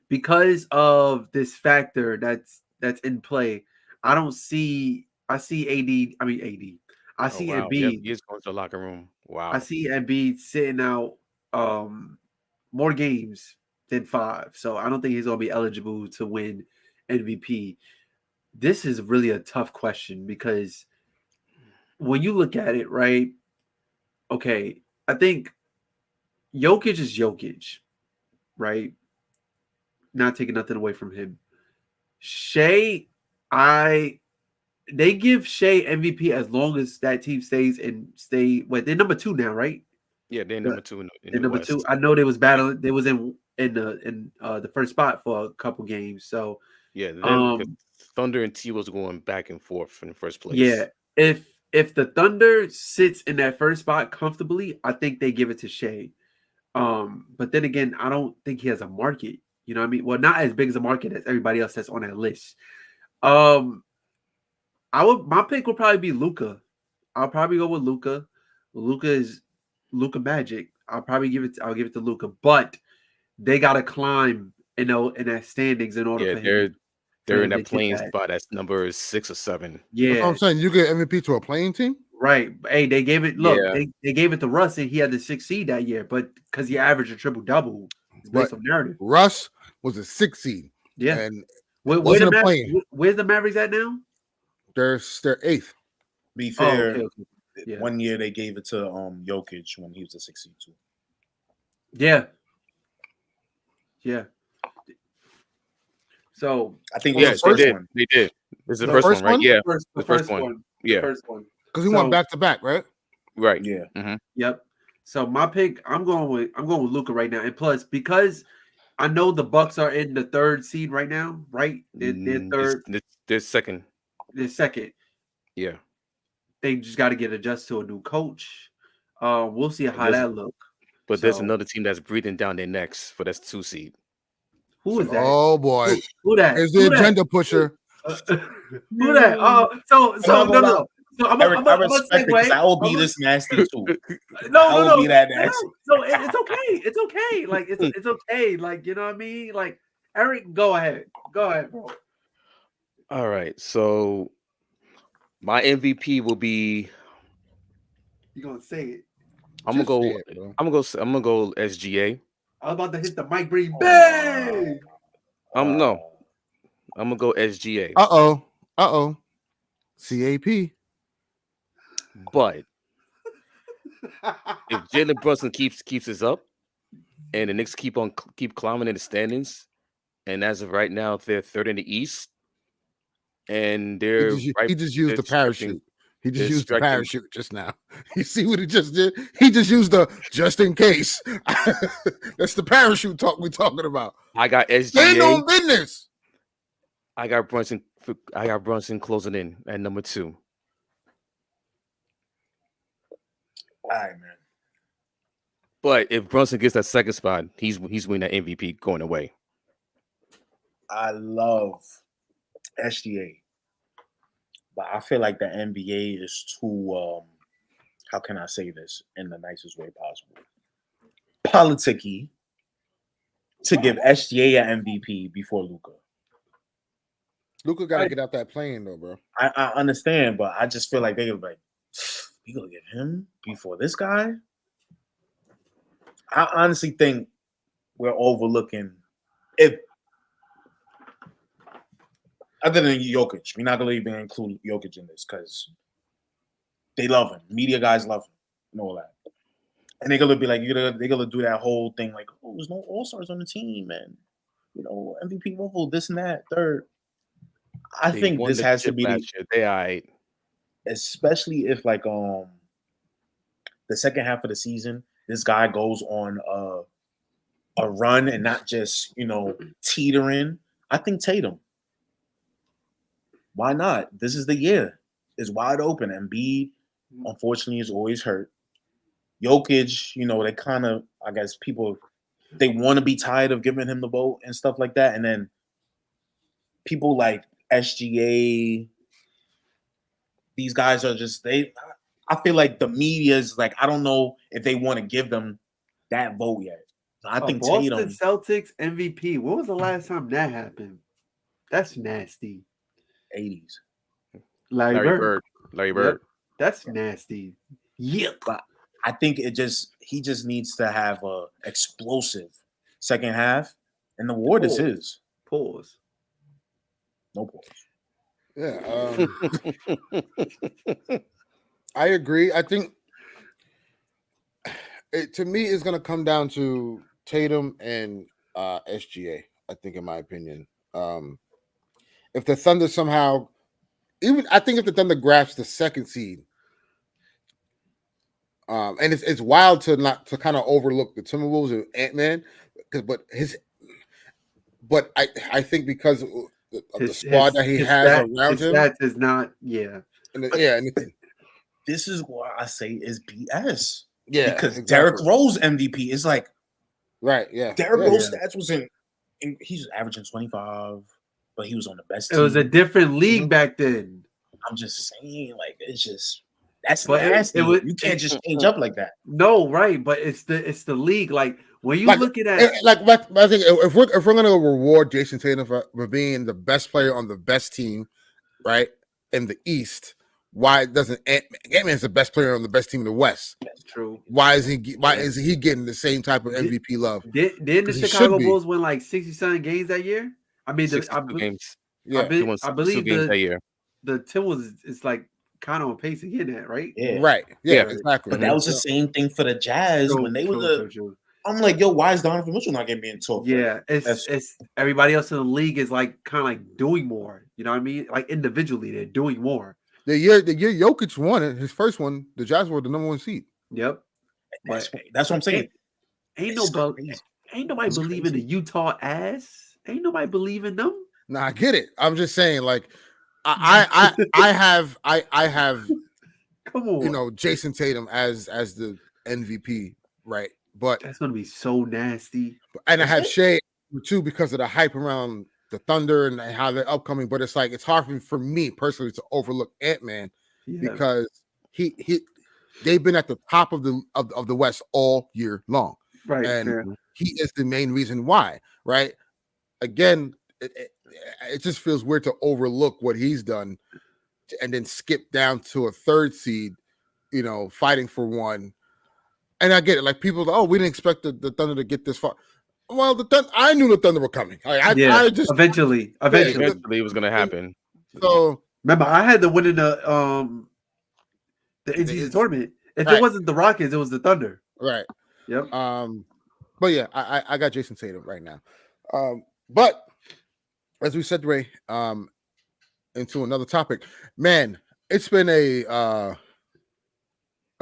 because of this factor that's in play, I see AD. I mean AD. I Oh, see wow. Yep, Embiid. he is going to the locker room. Wow. I see Embiid sitting out more games than 5. So I don't think he's gonna be eligible to win MVP. This is really a tough question because when you look at it, right? Okay, I think Jokic is Jokic, right? Not taking nothing away from him. Shea, they give Shea MVP as long as that team stays. Wait, they're number 2 now, right? Yeah, they're number 2 in They're the number West. 2. I know they was battling. They was in the first spot for a couple games. So Yeah, them because Thunder and T was going back and forth in the first place. yeah, if the Thunder sits in that first spot comfortably, I think they give it to Shea. But then again, I don't think he has a market. You know what I mean? Well, not as big as a market as everybody else that's on that list. My pick would probably be Luka. I'll probably go with Luka. Luka is Luka Magic. I'll give it to Luka, but they gotta climb, in that standings in order Yeah, for him. they're in to that get playing that. spot. That's number 6 or 7. That's what Yeah, I'm saying. You get MVP to a playing team? right. Hey, they gave it. Look, Yeah. they gave it to Russ, and he had the 6th seed that year, but because he averaged a triple double, it's based But on narrative. Russ was a 6 seed. Yeah. And Where's a plane. the Mavericks at now? they're 8th. Be Oh, fair, okay. Yeah. one year they gave it to Jokic when he was a 6 seed too. Yeah. Yeah. So I think Yes, the they first did. one. They did. This is the The first first one, right? one? Yeah, the first first one. one. Yeah. The first one. Because he So- went back to back, right? right. Yeah. Mm-hmm. Yep. So my pick, I'm going with Luka right now, and plus because I know the Bucks are in the 3rd seed right now, right? They're third, They're second. they're second. Yeah. They just got to get adjusted to a new coach. We'll see how There's- that look. But there's So- another team that's breathing down their necks for that's 2 seed. Who is that? Oh boy. Who that? There's the Who that? agenda pusher. Who that? So not gonna no. So I'm Eric, I gonna respect it because I will be this nasty too. I will be that nasty. So it's okay. It's okay. Like it's okay. Like, you know what I mean? Like, Eric, go ahead, bro. All right. So my MVP will be You gonna say it? I'm gonna Just go say it, bro. I'm gonna go SGA. I was about to hit the mic, breathe, bang. No. I'm gonna go SGA. Uh-oh. CAP. But if Jalen Brunson keeps this up, and the Knicks keep climbing in the standings, and as of right now they're 3rd in the East, and they're He just used the parachute. He just they're used the striking- parachute just now. You see what he just did? He just used the just in case. That's the parachute talk we're talking about. I got Stand SGA. on business. I got Brunson closing in at number 2. All right, man. But if Brunson gets that second spot, he's winning that MVP going away. I love SGA, but I feel like the NBA is too. How can I say this in the nicest way possible? Politicky to give SGA an MVP before Luka. Luka got to get out that plane though, bro. I understand, but I just feel like they were like, we gonna give him before this guy. I honestly think we're overlooking if other than Jokic, we're not gonna even include Jokic in this because They love him. Media guys love him and all that. And they're gonna be like, they're gonna do that whole thing like, oh, there's no all-stars on the team, man. MVP level, this and that, third. I They think won this the has to chip be last year. They all right. especially if like the second half of the season, this guy goes on a run and not just teetering. I think Tatum. Why not? This is the year. It's wide open. Embiid, unfortunately, is always hurt. Jokic, they kind of, I guess, people, they want to be tired of giving him the vote and stuff like that. And then people like SGA, these guys are just, I feel like the media is like, I don't know if they want to give them that vote yet. I think Boston Tatum. Celtics MVP. When was the last time that happened? That's nasty. 80s. Larry Bird. Larry Bird. Yep. That's nasty. Yep. But I think he just needs to have a explosive second half, and the award is his. Pause. No pause. Yeah. I agree. I think to me it's going to come down to Tatum and SGA. I think, in my opinion, if the Thunder somehow, I think if the Thunder grabs the second seed, and it's wild to kind of overlook the Timberwolves and Ant-Man, but I think because of the squad that he has around him, that is not This is why I say is BS. Yeah, because exactly. Derrick Rose MVP is like right. Yeah, Derrick Rose stats was he's averaging 25, but he was on the best team. It was a different league back then. I'm just saying, like, it's just that's nasty. You can't just change up like that. No, right, but it's the league. Like when you look at I think if we're gonna reward Jason Tatum for being the best player on the best team, right, in the East, why doesn't Ant-Man's the best player on the best team in the West? That's true. Why is he getting the same type of MVP love? Didn't the Chicago Bulls win like 60-something games that year? I mean, games. Yeah, I believe that year. The Timberwolves is like kind of on pace to get that, right? Yeah, right. Yeah, exactly. But that was the same thing for the Jazz when they were I'm like, yo, why is Donovan Mitchell not getting talked? Yeah, it's everybody else in the league is like kind of like doing more. You know what I mean? Like individually, they're doing more. The year Jokic won it, his first one, the Jazz were the number one seed. Yep. That's what I'm saying. Ain't nobody believe in the Utah ass. Ain't nobody believe in them. No, I get it. I'm just saying, like, I have come on, Jason Tatum as the MVP, right? But that's gonna be so nasty. And I have Shea too because of the hype around the Thunder and how they're upcoming. But it's like it's hard for me personally to overlook Ant-Man because they've been at the top of the West all year long, right? And he is the main reason why, right? Again, it just feels weird to overlook what he's done and then skip down to a third seed, fighting for one. And I get it. Like people, we didn't expect the Thunder to get this far. Well, I knew the Thunder were coming. I just eventually it was going to happen. So remember, I had to win in the in-season tournament. If it wasn't the Rockets, it was the Thunder. Right. Yep. But yeah, I got Jason Tatum right now. But as we segue into another topic, man, it's been a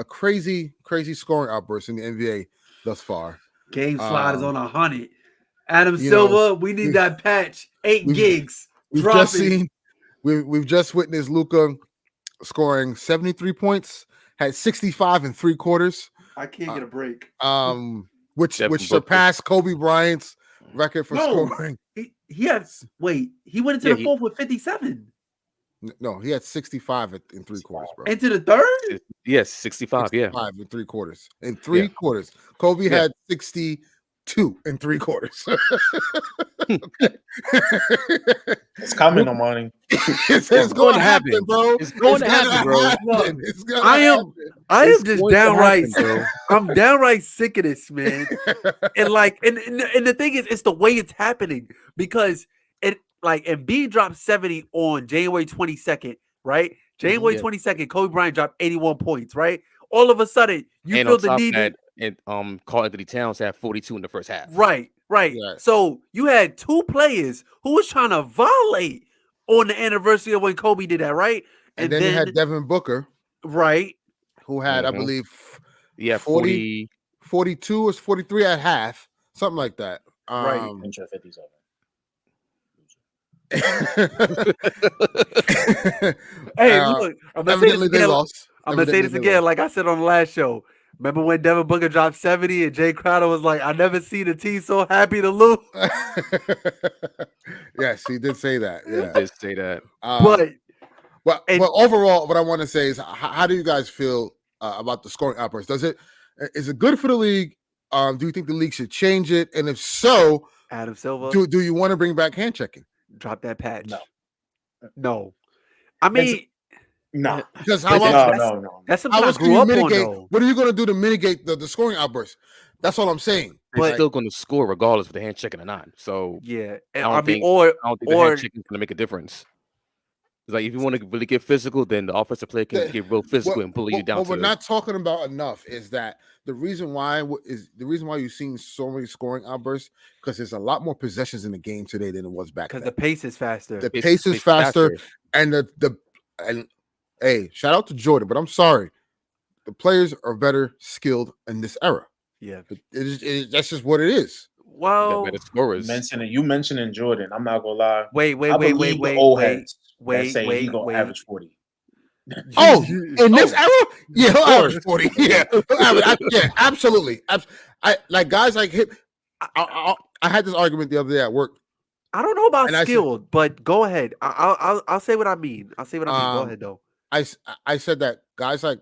crazy scoring outburst in the NBA thus far. Game slide is on 100. Adam Silver, we need that patch. 8 gigs. We've just witnessed Luka scoring 73 points, had 65 in 3 quarters. I can't get a break. Which surpassed Kobe Bryant's record for scoring. He went into the fourth with 57. No, he had 65 in 3 quarters, bro. Into the third? Yes, 65, 65 in 3 quarters. In 3 quarters. Kobe had 62 in 3 quarters. It's coming, Omani. It's going to happen, bro. It's going to happen, bro. I am just downright, I'm downright sick of this, man. And the thing is, it's the way it's happening because Embiid dropped 70 on January 22nd, right? January 22nd, Kobe Bryant dropped 81 points, right? All of a sudden, you And feel on the top of need that, Carl Anthony Towns had 42 in the first half. Right. Yeah. So you had two players who was trying to violate on the anniversary of when Kobe did that, right? And then you had Devin Booker, right, who had, I believe, 40, 42 or 43 at half, something like that. Right. Intro 57. Hey, look, I'm gonna say evidently this they again. lost. I'm gonna say Evidently this they again, lost. like I said on the last show. Remember when Devin Booker dropped 70 and Jay Crowder was like, "I never seen a team so happy to lose." Yes, he did say that. He Yeah, did say that. But overall, what I want to say is, how do you guys feel about the scoring outburst? Is it good for the league? Do you think the league should change it? And if so, Adam Silver, do you want to bring back hand checking? Drop that patch. No. I mean, no. Because No. That's something I grew up on, though. What are you going to do to mitigate the scoring outburst? That's all I'm saying. They're still going to score regardless of the hand checking or not. So yeah, I don't think the hand checking is going to make a difference. It's like if you want to really get physical, then the offensive player can get real physical and pull you down. What we're not talking about enough is that the reason why you're seeing so many scoring outbursts, because there's a lot more possessions in the game today than it was back then. Because the pace is faster. The pace is faster, and and hey, shout out to Jordan, but I'm sorry, the players are better skilled in this era. Yeah, that's just what it is. Well, better scorers. You mentioning Jordan. I'm not gonna lie. Wait. He gonna average 40. Oh, in this era, yeah, he'll average 40. Yeah, yeah, absolutely. I like guys like him. I had this argument the other day at work. I don't know about skilled, but go ahead. I'll say what I mean. Go ahead though. I said that guys like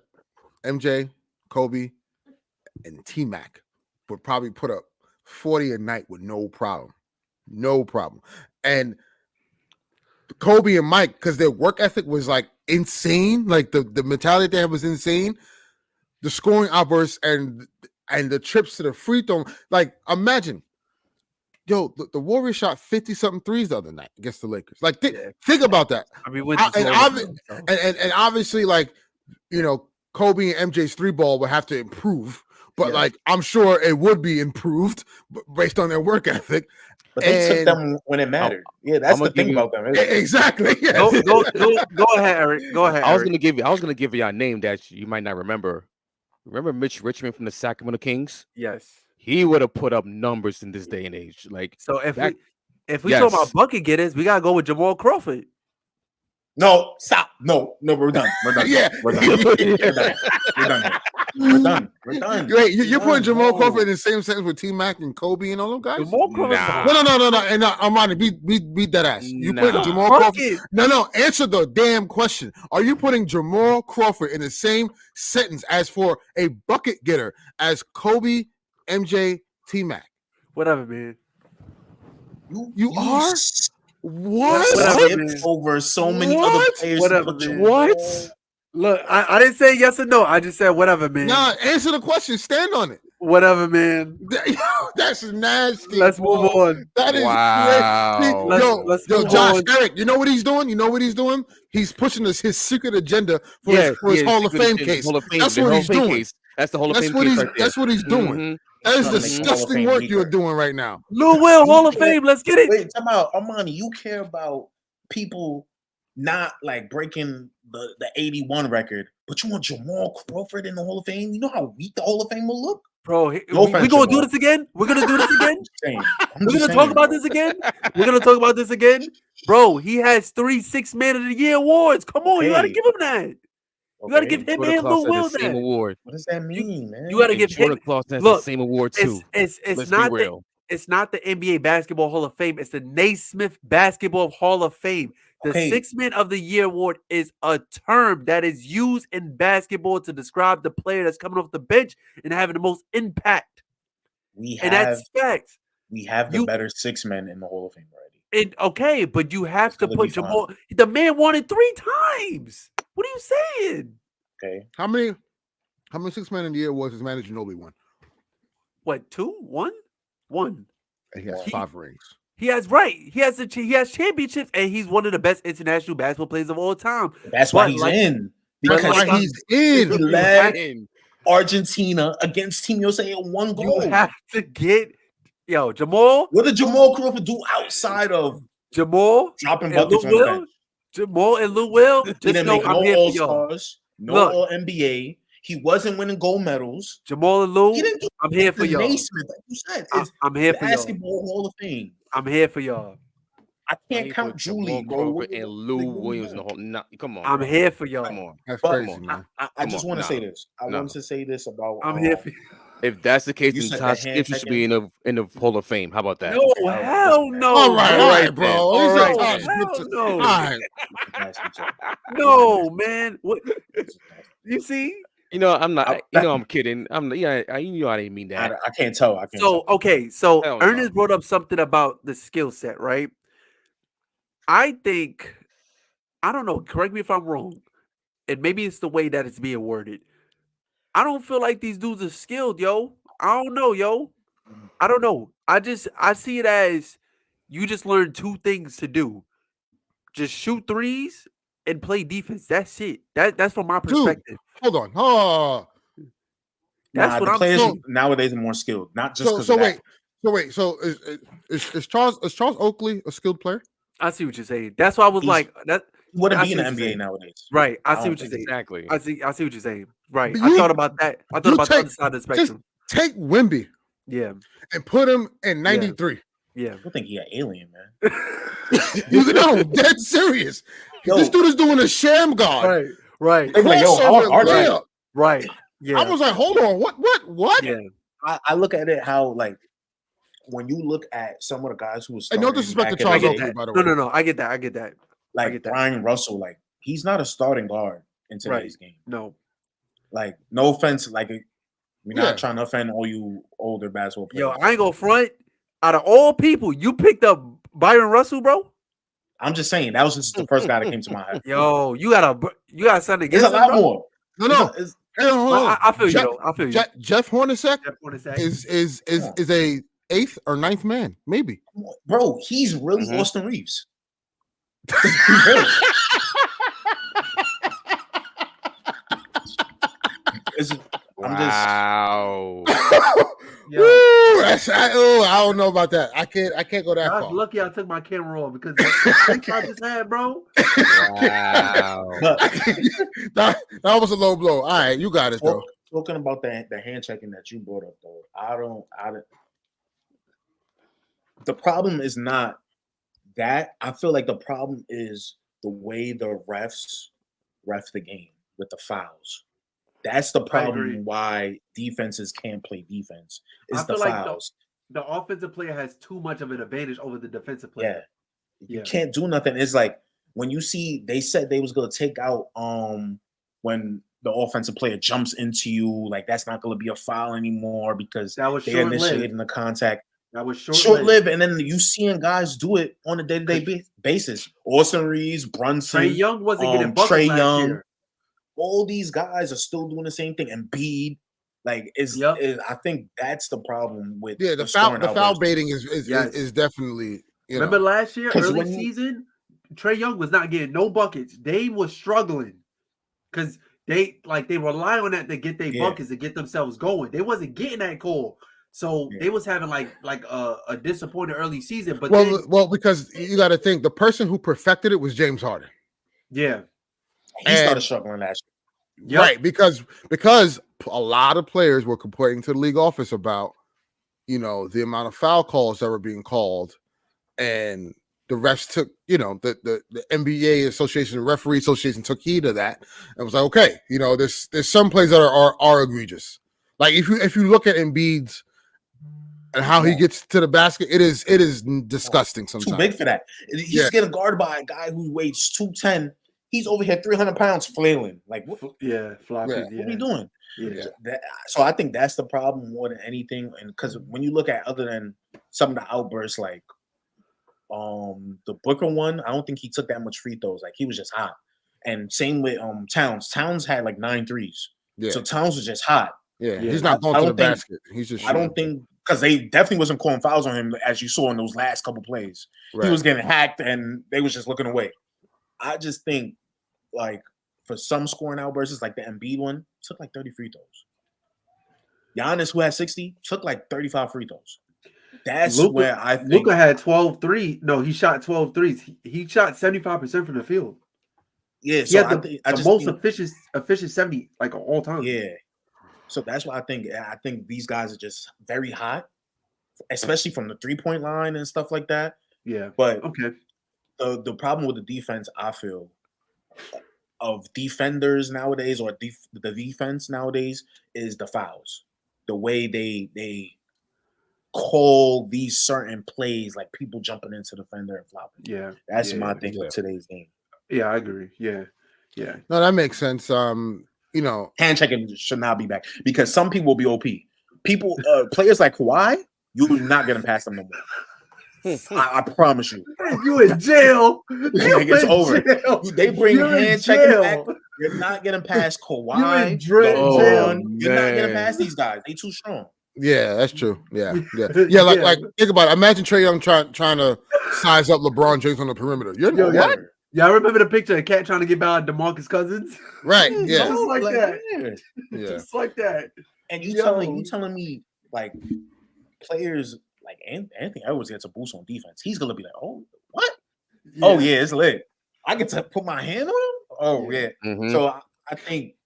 MJ, Kobe, and T-Mac would probably put up 40 a night with no problem. And Kobe and Mike, because their work ethic was like insane, like the mentality they had was insane. The scoring outbursts and the trips to the free throw, like imagine, the Warriors shot 50-something threes the other night against the Lakers. Like think about that. I mean, and obviously, like Kobe and MJ's three ball would have to improve, but like I'm sure it would be improved based on their work ethic. But they took them when it mattered. That's the thing about them. Exactly. Yes. Go ahead, Eric. Go ahead. I was gonna give you a name that you might not remember. Remember Mitch Richmond from the Sacramento Kings? Yes. He would have put up numbers in this day and age. Like, so if we talk about bucket getters, we gotta go with Jamal Crawford. No, stop. No, we're done. Yeah. We're done. Wait, you're putting Jamal Crawford in the same sentence with T-Mac and Kobe and all them guys? Jamal Crawford. No. And Armani, beat that ass. You putting Jamal Crawford? No. Answer the damn question. Are you putting Jamal Crawford in the same sentence as for a bucket getter as Kobe, MJ, T-Mac? Whatever, man. You are. What? Over so many other players. What? Look, I didn't say yes or no. I just said whatever, man. Nah, answer the question. Stand on it. Whatever, man. That's nasty. Let's move on. That is wow. Let's Josh, on. Eric, you know what he's doing? He's pushing his secret agenda for his Hall of Fame case. That's what he's doing. That's the Hall of Fame case. That's what he's doing. Mm-hmm. That is disgusting work you're doing right now. Lou Will, Hall of Fame. Let's get it. Wait, time out. Armani, you care about people not like breaking the 81 record, but you want Jamal Crawford in the Hall of Fame? You know how weak the Hall of Fame will look? Bro, we're going to do this again? We're going to do this again? We're going to talk about this again? We're going to talk about this again? Bro, he has 3 6 Man of the Year awards. Come on, you got to give him that. You got to give him and Lou Will that. Award. What does that mean, man? You got to give him the same award too. It's not real. It's not the NBA Basketball Hall of Fame. It's the Naismith Basketball Hall of Fame. The 6 Man of the Year award is a term that is used in basketball to describe the player that's coming off the bench and having the most impact. That's facts. We have the better 6 men in the Hall of Fame already. Okay, but you have to put Jamal. The man won it 3 times. What are you saying? Okay. How many 6 Men in the Year awards has Manu Ginobili won? What, 2? 1? 1. He has 5 rings. He has championships, and he's one of the best international basketball players of all time. That's why he's in. That's Because why he's in. he led Argentina against Team USA at 1 goal. You have to get Jamal. What did Jamal Crawford do outside of Jamal dropping and buckets Lou on the Will? bench? Jamal and Lou Will. He Just didn't know make I'm no here All for y'all. Stars, no Look. All NBA. He wasn't winning gold medals. Jamal and Lou, He didn't do I'm here for the y'all. Naismith, like you said. It's I'm here for y'all. Basketball Hall of Fame. I'm here for y'all. I can't count Julie, bro. Crawford and Lou Williams in the whole. Come on, I'm bro. here for y'all. Come on. That's But crazy, man. I just want to say this. I want to say this about. I'm here for you. If that's the case, You then said Todd the hand Skips should be in the Hall of Fame. How about that? No, hell no. All right, bro. bro. All He said right, Todd then. Skips. No. All right. No, man. What you see? You know, I'm not. You know, I'm kidding. I'm. Yeah, I didn't mean that. I can't tell. So okay, so Hell no. Ernest brought up something about the skill set, right? I think, I don't know, correct me if I'm wrong, and maybe it's the way that it's being worded. I don't feel like these dudes are skilled, yo. I don't know, yo. I don't know. I see it as you just learn two things to do. Just shoot threes and play defense. That's it. That's from my perspective. Hold on. Oh. That's what the I'm players saying. nowadays are more skilled, not just because So is Charles Oakley a skilled player? I see what you're saying. That's why I was like that. He wouldn't I be in see the what you're NBA saying. nowadays. Right. I I see don't what you're saying. Exactly. I see what you're saying. Right. But I you- thought about that. I thought about the other side of the Just spectrum. take Wemby Yeah. and put him in 93. Yeah. I think he an alien, man. You know, dead serious. This dude is doing a sham guard. Right. They like, yo, how Crossover hard right. layup. Right. Yeah. I was like, hold on, what? Yeah. I look at it how, like, when you look at some of the guys who was And no disrespect to Charles Oakley, by the way. No. I get that. like get that. Brian Russell, like, he's not a starting guard in today's game. No. Like, no offense, like, we're Yeah. not trying to offend all you older basketball players. Yo, I ain't gonna front. Out of all people, you picked up Byron Russell, bro. I'm just saying that was just the first guy that came to my head. Yo, you got something There's against a him, lot bro? more. No. It's- Hey, hold on. I feel you, though. I feel you. Jeff Hornacek Jeff Hornacek. is a 8th or 9th man, maybe. bro, he's really Mhm. Austin Reeves. Wow. Yo. Woo, I don't know about that. I can't go that I was far. lucky I took my camera off because that I just had, bro. Wow. But that was a low blow. All right, you got it though. talking about the hand checking that you brought up, though, I don't. The problem is not that. I feel like the problem is the way the refs ref the game with the fouls. That's the agree. problem why defenses can't play defense. Is I the feel like fouls. The offensive player has too much of an advantage over the defensive player. You can't do nothing. It's like when you see they said they was gonna take out when the offensive player jumps into you, like that's not gonna be a foul anymore because That was they initiating the contact. That was Short-lived, and then you seeing guys do it on a day-to-day basis. Austin Reeves, Brunson, Trey Young wasn't getting buckets Trey last Young. year. All these guys are still doing the same thing. And Embiid, like, I think that's the problem with Yeah, the scoring foul outbursts. baiting is definitely. Remember last year, 'Cause early when you- season, Trey Young was not getting no buckets. They was struggling because they rely on that to get their buckets to get themselves going. They wasn't getting that call, so they was having like a disappointing early season. But because you got to think the person who perfected it was James Harden. Yeah, he started struggling last year. Right, because a lot of players were complaining to the league office about, the amount of foul calls that were being called, and the refs took, the NBA Association, the Referee Association took heed of that and was like, okay, there's some plays that are egregious. Like if you look at Embiid's and how he gets to the basket, it is disgusting sometimes. Too big for that. He's getting guarded by a guy who weighs 210. He's over here 300 pounds flailing. Like, what? Floppy. Yeah. What are you doing? Yeah. So I think that's the problem more than anything. And because when you look at other than some of the outbursts, like the Booker one, I don't think he took that much free throws. Like he was just hot. And same with Towns. Towns had like 9 threes. Yeah. So Towns was just hot. Yeah. He's not going to the basket. He's just. I don't think because they definitely wasn't calling fouls on him as you saw in those last couple plays. Right. He was getting hacked and they was just looking away. I just think like for some scoring outbursts, like the Embiid one, took like 30 free throws. Giannis, who had 60, took like 35 free throws. That's where I think Luka had 12 threes. No, he shot 12 threes. He shot 75% from the field. Yeah, He so had the most efficient 70 like all time. Yeah. So that's why I think these guys are just very hot, especially from the 3-point line and stuff like that. Yeah. But okay. The problem with the defense, I feel, of defenders nowadays or the defense nowadays is the fouls. The way they call these certain plays, like people jumping into the defender and flopping. Yeah. That's my thing with today's game. Yeah, I agree. Yeah. No, that makes sense. You know, hand checking should not be back because some people will be OP. People, players like Kawhi, you're not gonna pass them no more. I promise you. You in jail. It's over. They bring hand checking back. You're not gonna pass Kawhi. You're not gonna pass these guys. They too strong. Yeah, that's true. Yeah. Like think about it. Imagine Trae Young trying to size up LeBron James on the perimeter. You're what? Yeah, I remember the picture of Cat trying to get by DeMarcus Cousins. Right. Yeah. Just like that. Yeah. Just like that. And you telling me like players like Anthony Edwards gets a boost on defense. He's gonna be like, oh, what? Yeah. Oh yeah, it's lit. I get to put my hand on him. Oh yeah. Mm-hmm. So I think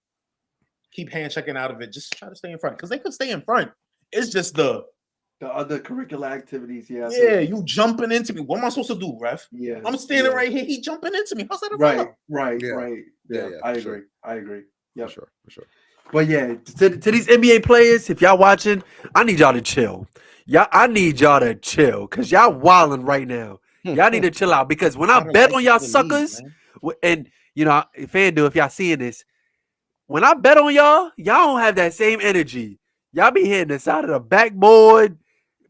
keep hand checking out of it. Just try to stay in front because they could stay in front. It's just the other curricular activities. Yeah. Yeah, you jumping into me. What am I supposed to do, ref? Yeah. I'm standing right here. He jumping into me. How's that a foul? Right. Yeah. I agree. Yeah. For sure. But yeah, to these NBA players, if y'all watching, I need y'all to chill. I need y'all to chill because y'all wilding right now. Y'all need to chill out because when I bet on y'all suckers, and you know, FanDuel, if y'all seeing this, when I bet on y'all don't have that same energy. Y'all be hitting the side of the backboard,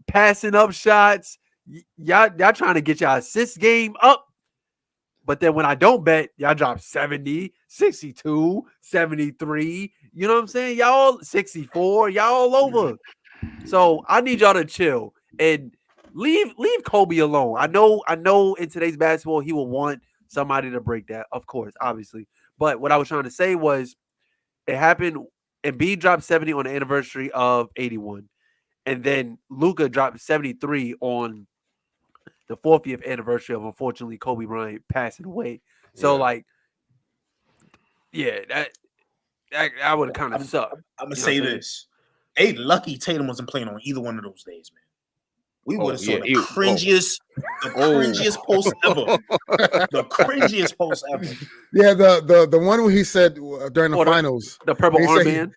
passing up shots. Y'all trying to get y'all assist game up. But then when I don't bet, y'all drop 70, 62, 73. You know what I'm saying? Y'all 64. Y'all all over. So I need y'all to chill and leave Kobe alone. I know in today's basketball, he will want somebody to break that, of course, obviously. But what I was trying to say was it happened. Embiid dropped 70 on the anniversary of 81. And then Luka dropped 73 on the 40th anniversary of, unfortunately, Kobe Bryant passing away. So, that would kind of suck. I'm going to say this. Hey, lucky Tatum wasn't playing on either one of those days, man. We would have saw the cringiest post ever. The cringiest post ever. Yeah, the one where he said during the finals. The purple armband?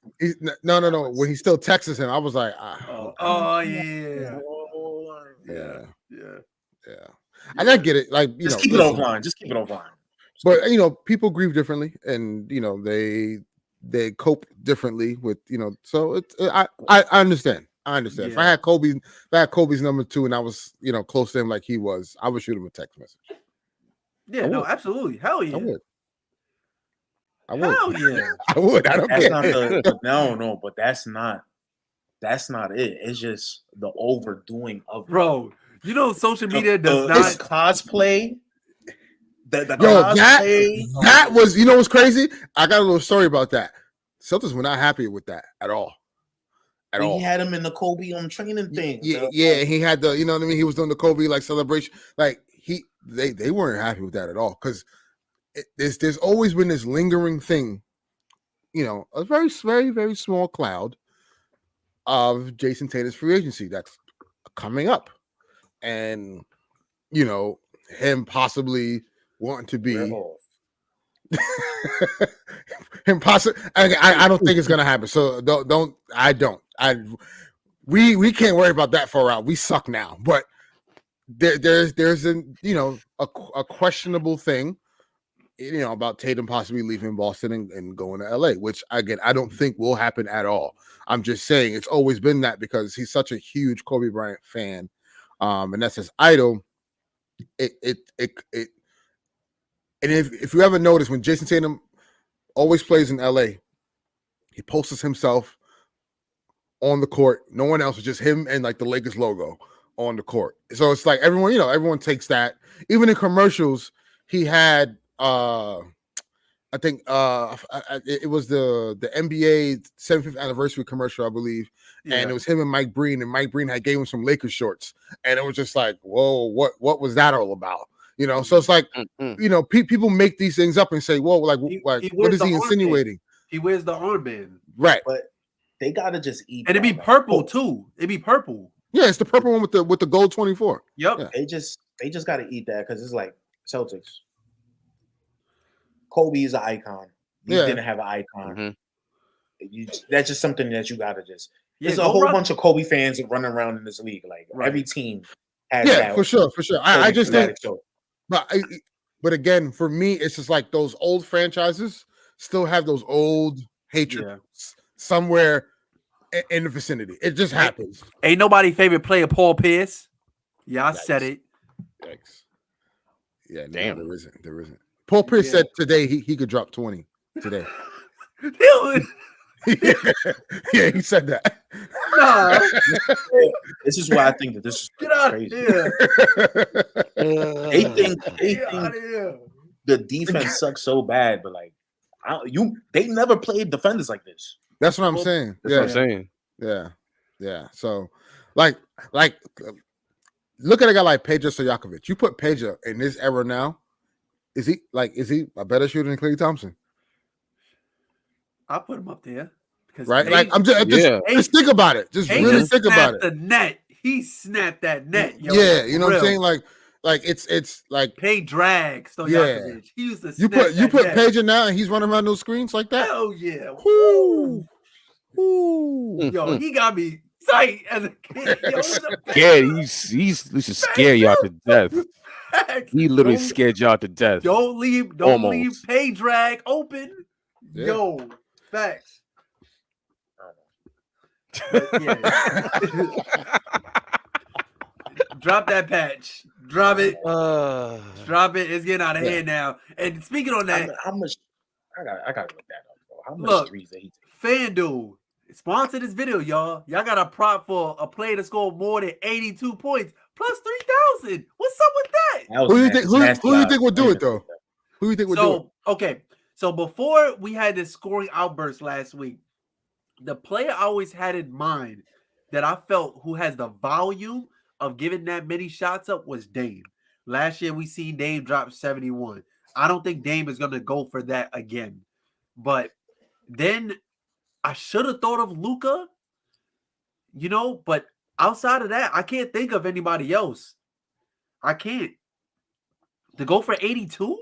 No. When he still texts him, I was like, yeah. And I get it. Like, you just know, keep it offline. Just keep it offline. But you know, people grieve differently, and you know, they cope differently with, you know, so it's I understand. I understand. Yeah. If I had Kobe's number 2 and I was, you know, close to him like he was, I would shoot him a text message. Yeah, no, absolutely. Hell yeah. I would. Hell yeah. I would. I don't care. No, but that's not it. It's just the overdoing of it. Bro, you know, social media does not cosplay. That was, you know what's crazy? I got a little story about that. Celtics were not happy with that at all. He had him in the Kobe training thing. Yeah, he had the, you know what I mean? He was doing the Kobe like celebration. Like they weren't happy with that at all because there's always been this lingering thing, you know, a very, very, very small cloud of Jason Tatum's free agency that's coming up, and you know, him possibly wanting to be. Impossible. I don't think it's gonna happen. So we can't worry about that far out. We suck now, but there's a, you know, a questionable thing, you know, about Tatum possibly leaving Boston and going to LA, which again I don't think will happen at all. I'm just saying it's always been that because he's such a huge Kobe Bryant fan, and that's his idol. And if you ever notice, when Jason Tatum always plays in LA, he posts himself on the court. No one else, was just him and like the Lakers logo on the court. So it's like everyone takes that. Even in commercials, he had I think it was the NBA 75th anniversary commercial, I believe, and it was him and Mike Breen, and Mike Breen had gave him some Lakers shorts, and it was just like, whoa, what was that all about? So it's like, people make these things up and say, whoa, like what is he insinuating? He wears the armband, right? But they gotta just eat, and it'd be purple too. It'd be purple. Yeah, it's the purple one with the gold 24. Yep. Yeah. They just gotta eat that because it's like Celtics. Kobe is an icon. You didn't have an icon. That's just something that you gotta just. There's a whole bunch of Kobe fans running around in this league. Like every team has that. For sure. I just think, but again, for me, it's just like those old franchises still have those old hatred somewhere in the vicinity. It just happens. Ain't nobody favorite player Paul Pierce. Yeah, I said it. Thanks. Yeah, damn, there isn't. Paul Pierce said today he could drop 20 today. Yeah, he said that. Nah. This is why I think that this is crazy. They think the defense sucks so bad, but like they never played defenders like this. That's what I'm saying. That's what I'm saying. Yeah. So, like, look at a guy like Peja Stojakovic. You put Peja in this era now. Is he a better shooter than Klay Thompson? I'll put him up there. Right? Like I'm just think about it. Just really think about it. The net. He snapped that net. Yo, yeah, you know what I'm saying? Like it's like Pay drag Stojakovic. He used to you put Peja now and he's running around those screens like that. Hell yeah. Woo. Yo, he got me tight as a kid. Yo, scared. He used to scare y'all to death. He literally scared y'all to death. Don't leave pay drag open. Yeah. Yo, facts. Drop that patch. Drop it. Drop it. It's getting out of hand now. And speaking on that, how much? I gotta look that up, bro. How much threes did he take? FanDuel sponsor this video, y'all. Y'all got a prop for a player to score more than 82 points plus 3,000. What's up with that? Who do you think will do it though? Who do you think will do it? Okay. So before we had this scoring outburst last week, the player I always had in mind that I felt who has the volume of giving that many shots up was Dame. Last year we seen Dame drop 71. I don't think Dame is going to go for that again. But then I should have thought of Luka, but outside of that, I can't think of anybody else. I can't. To go for 82?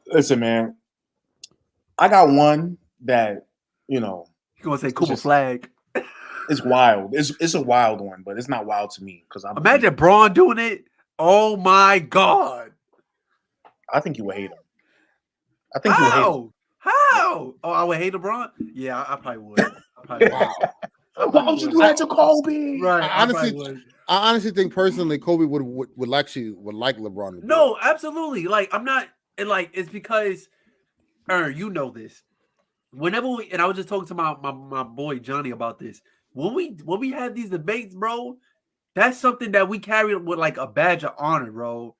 Listen, man. I got one that, You're going to say Cooper Flag. It's wild. It's a wild one, but it's not wild to me because imagine Braun doing it. Oh my God! I think you would hate him. I think you would hate him. How? Oh, I would hate LeBron. Yeah, I probably would. Why would you do that to Kobe? Right. I honestly think personally Kobe would like LeBron. No, absolutely. Like I'm not. And like it's because, you know this. Whenever I was just talking to my boy Johnny about this. When we have these debates, bro, that's something that we carry with like a badge of honor, bro.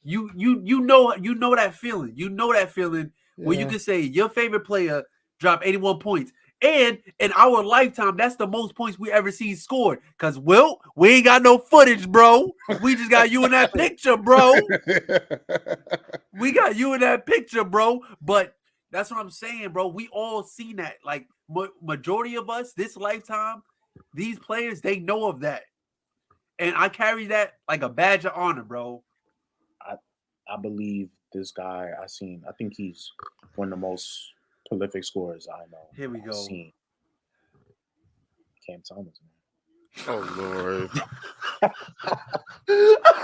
You know that feeling. You know that feeling when you can say your favorite player dropped 81 points. And in our lifetime, that's the most points we ever seen scored. Because, we ain't got no footage, bro. We just got you in that picture, bro. We got you in that picture, bro. But that's what I'm saying, bro. We all seen that. Like, majority of us, this lifetime, these players, they know of that. And I carry that like a badge of honor, bro. I believe this guy I think he's one of the most prolific scorers I know. Here we go. Cam Thomas, man. Oh, Lord.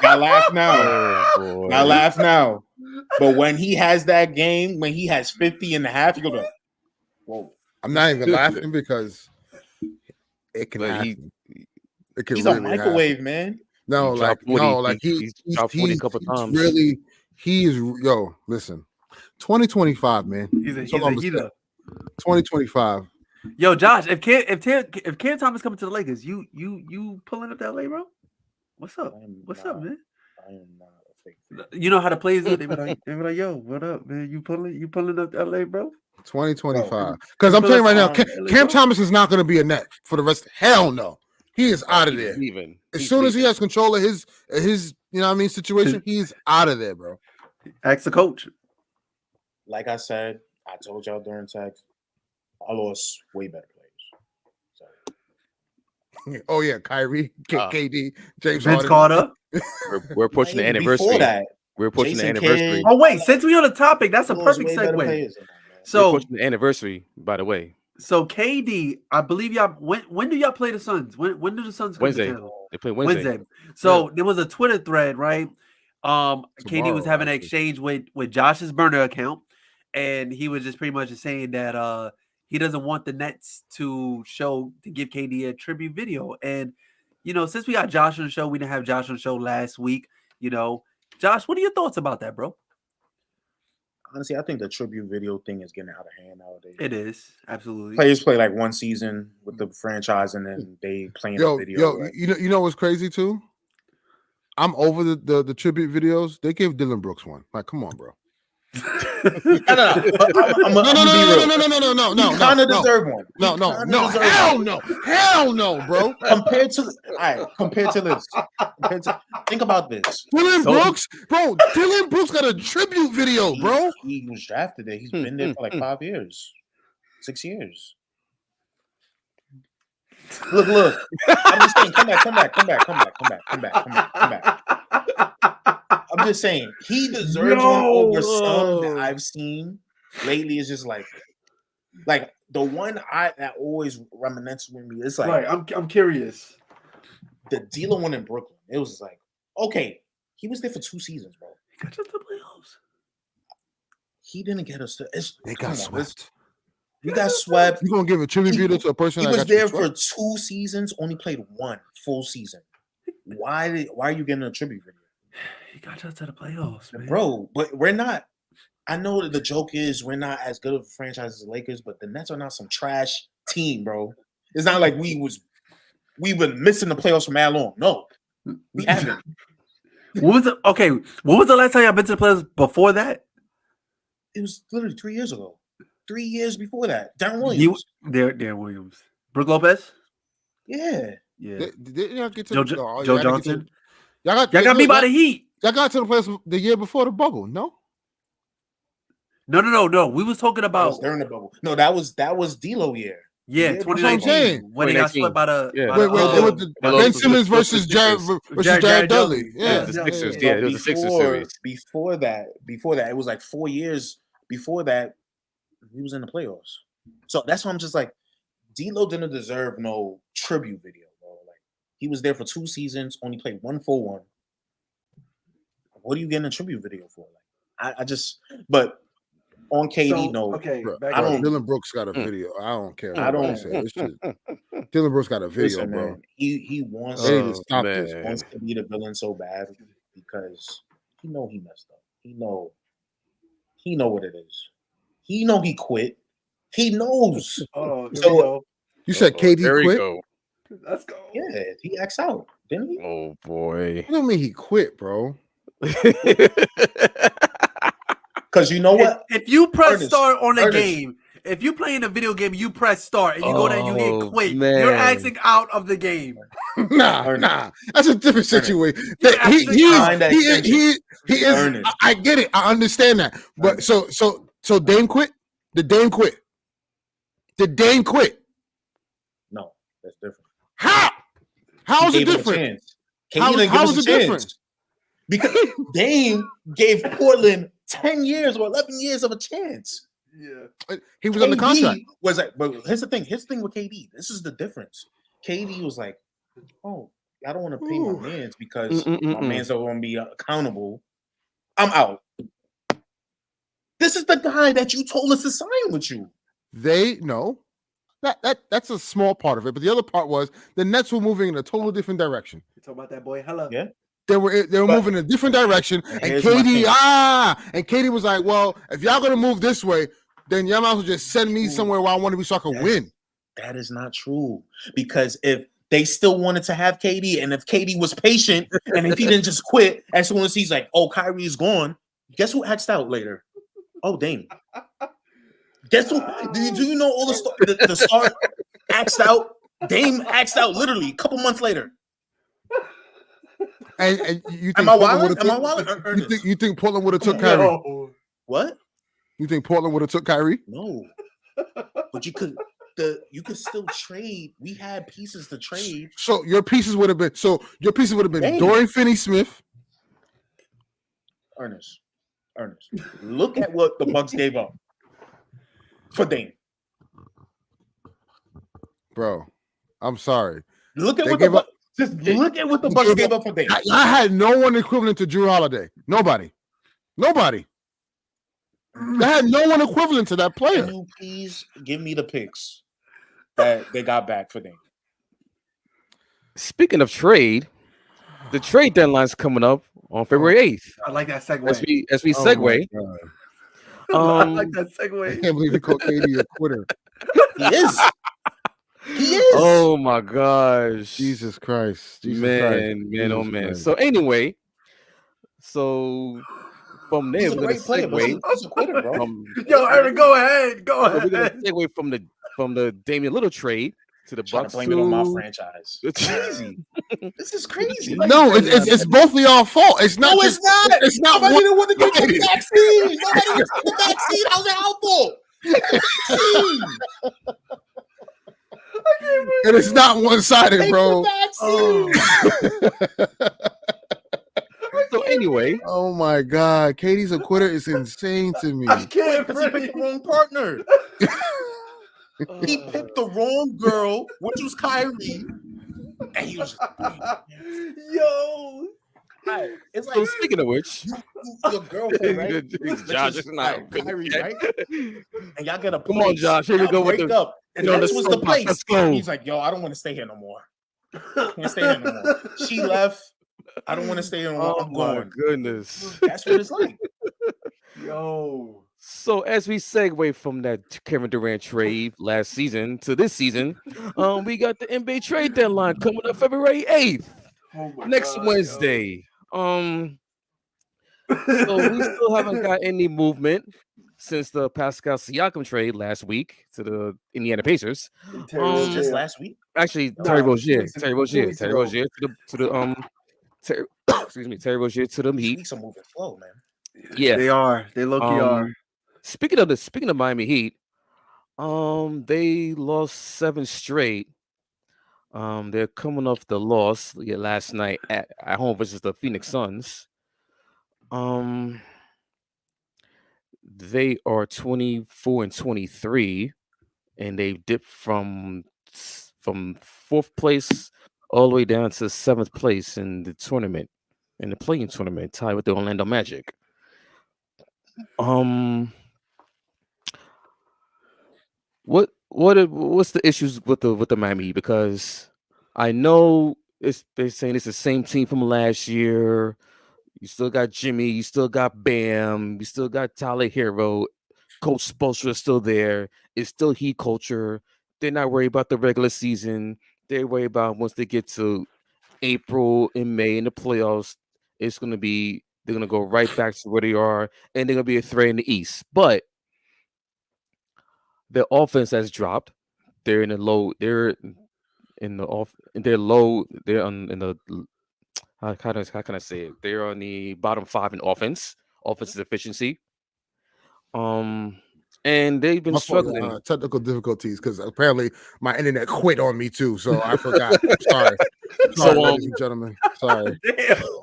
Now laugh now. Now laugh now. But when he has that game, when he has 50 and a half, you go like, whoa. I'm not even laughing because it can happen. He's really a microwave, man. No, he's dropped 40 a couple times. Really, listen. 2025, man. He's a heater. 2025. Yo, Josh, if Cam Thomas coming to the Lakers, you pulling up to LA, bro? What's up? What's up, man? I am not a fake fan. You know how the players do? They be like, yo, what up, man? You pulling up to LA, bro? 2025. Because I'm telling you right now, Cam Thomas is not going to be a net for the rest. Hell no. He is out of there. As soon as he has control of his you know what I mean, situation, he's out of there, bro. Ask the coach. Like I said, I told y'all during text, I lost way better players. So. Oh yeah, Kyrie, KD, James Vince Carter. We're approaching the anniversary. We're approaching the anniversary. Oh wait, since we're on the topic, that's a perfect segue. So we're approaching the anniversary, by the way. So KD, I believe y'all. When do y'all play the Suns? When do the Suns come Wednesday? to town? They play Wednesday. So there was a Twitter thread, right? KD was having an exchange with Josh's burner account, and he was just pretty much just saying that he doesn't want the Nets to give KD a tribute video. And since we got Josh on the show, we didn't have Josh on the show last week. Josh, what are your thoughts about that, bro? Honestly, I think the tribute video thing is getting out of hand nowadays. It is, absolutely. Players play like one season with the franchise, and then they play in the video. Right? You know what's crazy too? I'm over the tribute videos. They gave Dylan Brooks one. Like, come on, bro. No. You kind of deserve one. No. Hell no, bro. Compared to this. Think about this. Dylan Brooks got a tribute video, bro. He was drafted there. He's been there for like 5 years, 6 years. Look. I'm just saying, come back. I'm just saying he deserves one over some that I've seen lately. Is just like the one that always reminisces with me. It's like, right. I'm curious. The D'Lo one in Brooklyn. It was like, okay, he was there for 2 seasons, bro. He got to the playoffs. He didn't get us to. They got swept. We got swept. You gonna give a tribute video to a person? He was there for 2 seasons, only played 1 full season. Why are you getting a tribute video? He got us to the playoffs, man. Bro. But we're not. I know that the joke is we're not as good of a franchise as the Lakers, but the Nets are not some trash team, bro. It's not like we've been missing the playoffs for mad long. No, we haven't. What was the last time y'all been to the playoffs before that? It was literally 3 years ago. 3 years before that. Darren Williams. Darren Williams. Brook Lopez? Yeah. Didn't y'all get to Joe Johnson? Y'all got beat by the Heat. Y'all got to the playoffs the year before the bubble, no? No. We was talking about that was during the bubble. No, that was D'Lo year. Yeah, 2019. When he got swept by the Ben Simmons versus Jared Dudley. Yeah, the Sixers. Yeah, it was the Sixers series. Before that, it was like 4 years before that. He was in the playoffs. So that's why I'm just like, D'Lo didn't deserve no tribute video, bro. Like, he was there for 2 seasons, only played 1 full one. What are you getting a tribute video for? Like, but on KD, no. Okay, I don't. Dylan Brooks got a video. I don't care. Dylan Brooks got a video, listen, bro. Man, he wants to stop this. Wants to be the villain so bad because he know he messed up. He know what it is. He know he quit. He knows. So you said KD quit? Go. Let's go. Yeah, he acts out, didn't he? Oh boy. I don't mean he quit, bro. Because you know what? If you press start on a game, if you play in a video game, you press start and you go there and you hit quit. Man. You're acting out of the game. Nah. That's a different situation. He is. I get it. I understand that. But so Dame quit? Did Dame quit? No, that's different. How is it different? How is it different? Because Dame gave Portland 10 years or 11 years of a chance. Yeah, he was on the contract. Was like, but here's the thing. Here's the thing with KD. This is the difference. KD was like, "Oh, I don't want to pay my mans because my mans are going to be accountable. I'm out." This is the guy that you told us to sign with you. They know that's a small part of it, but the other part was the Nets were moving in a totally different direction. You talking about that boy? Hello. Yeah. They were moving in a different direction, and KD was like, "Well, if y'all gonna move this way, then y'all might as well just send me somewhere where I want to be so I can win." That is not true. Because if they still wanted to have KD, and if KD was patient, and if he didn't just quit as soon as he's like, oh, Kyrie is gone, guess who axed out later? Oh, Dame. Guess who? Do you know all the start axed out? Dame axed out literally a couple months later. And you think Am I wild? You think Portland would have took Kyrie? No. What? You think Portland would have took Kyrie? No. But you could still trade. We had pieces to trade. So your pieces would have been Dang. Dorian Finney-Smith. Ernest. Look at what the Bucks gave up for Dame. Bro, I'm sorry. Look at They what gave up. look at what the Bucks gave up for Dame. I had no one equivalent to Drew Holiday. Nobody. I had no one equivalent to that player. Can you please give me the picks that they got back for Dame? Speaking of trade, the trade deadline's coming up on February 8th. I like that segue. As we Oh segue, I like that segue. I can't believe he called KD a quitter. He is. oh my gosh, Jesus Christ. man, oh man. Christ. So anyway, from there, He's a we're gonna great player, but segue. he's a quitter, bro. Yo, Eric, go ahead. We're gonna segue from the Damian Lillard trade to the Trying Bucks. to blame it on my franchise. Crazy. This is crazy. No, it's both of y'all fault. It's not. No, it's not. It's not. Nobody didn't want to give the vaccine. Nobody was the vaccine. How's that helpful? And it's not one-sided, bro. So anyway, Oh my God, KD's a quitter is insane to me. I can't because he picked the wrong partner. He picked the wrong girl, which was Kyrie, and he was Yo. it's like so speaking of which, your girlfriend, right? Josh is not Kyrie, right? And y'all get a Come on, Josh. Here we go with break the up. And you know, this the was the soapbox. place. Let's go. He's like, yo, I don't want to stay here no more. Can't stay here no more. She left. I don't want to stay here no more. Oh I'm my going. goodness. That's what it's like. Yo. So as we segue from that Kevin Durant trade last season to this season, we got the NBA trade deadline coming up February 8th, Oh my next God, Wednesday. So we still haven't got any movement since the Pascal Siakam trade last week to the Indiana Pacers. Yo. Just last week. Actually, Nah, Terry 2 Rozier, weeks Terry ago. 2 Rozier, weeks Terry ago. Rozier to the excuse me, Terry Rozier to the These Heat. weeks are moving slow, man. Yeah. They are. They low-key are. Speaking of Miami Heat, they lost 7 straight. They're coming off the loss last night at home versus the Phoenix Suns. They are 24-23, and they've dipped from 4th place all the way down to 7th place in the tournament, in the playing tournament, tied with the Orlando Magic. What's the issues with the Miami Heat? Because I know they're saying it's the same team from last year. You still got Jimmy, you still got Bam, you still got Tyler Hero, Coach Spoelstra is still there. It's still Heat culture. They're not worried about the regular season. They're worried about once they get to April and May in the playoffs, they're gonna go right back to where they are, and they're gonna be a threat in the East. But their offense has dropped. They're in the low. They're in the off. They're low. They're in the. How can I say it? They're on the bottom 5 in offensive efficiency. And they've been My fault, struggling. technical difficulties because apparently my internet quit on me too, so I forgot. Sorry, ladies and gentlemen. Sorry.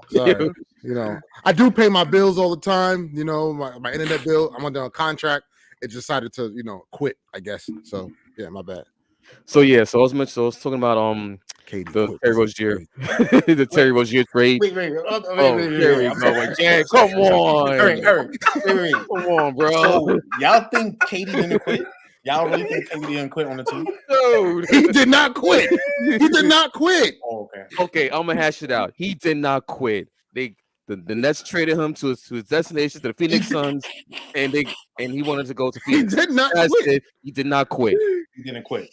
Sorry. You know, I do pay my bills all the time. You know, my internet bill. I'm under a contract. It decided to, quit, I guess. So yeah, my bad. So I was talking about KD the quit. Terry Rozier, the Terry Rozier trade. Wait. Here we go. Yeah, come on, Eric. Wait. Come on, bro. So y'all think KD didn't quit? Y'all really think KD didn't quit on the team? Dude. He did not quit. He did not quit. Oh, okay. Okay, I'm gonna hash it out. He did not quit. The Nets traded him to his destination, to the Phoenix Suns, and he wanted to go to He Phoenix. did not That's quit. it. He did not quit. He didn't quit.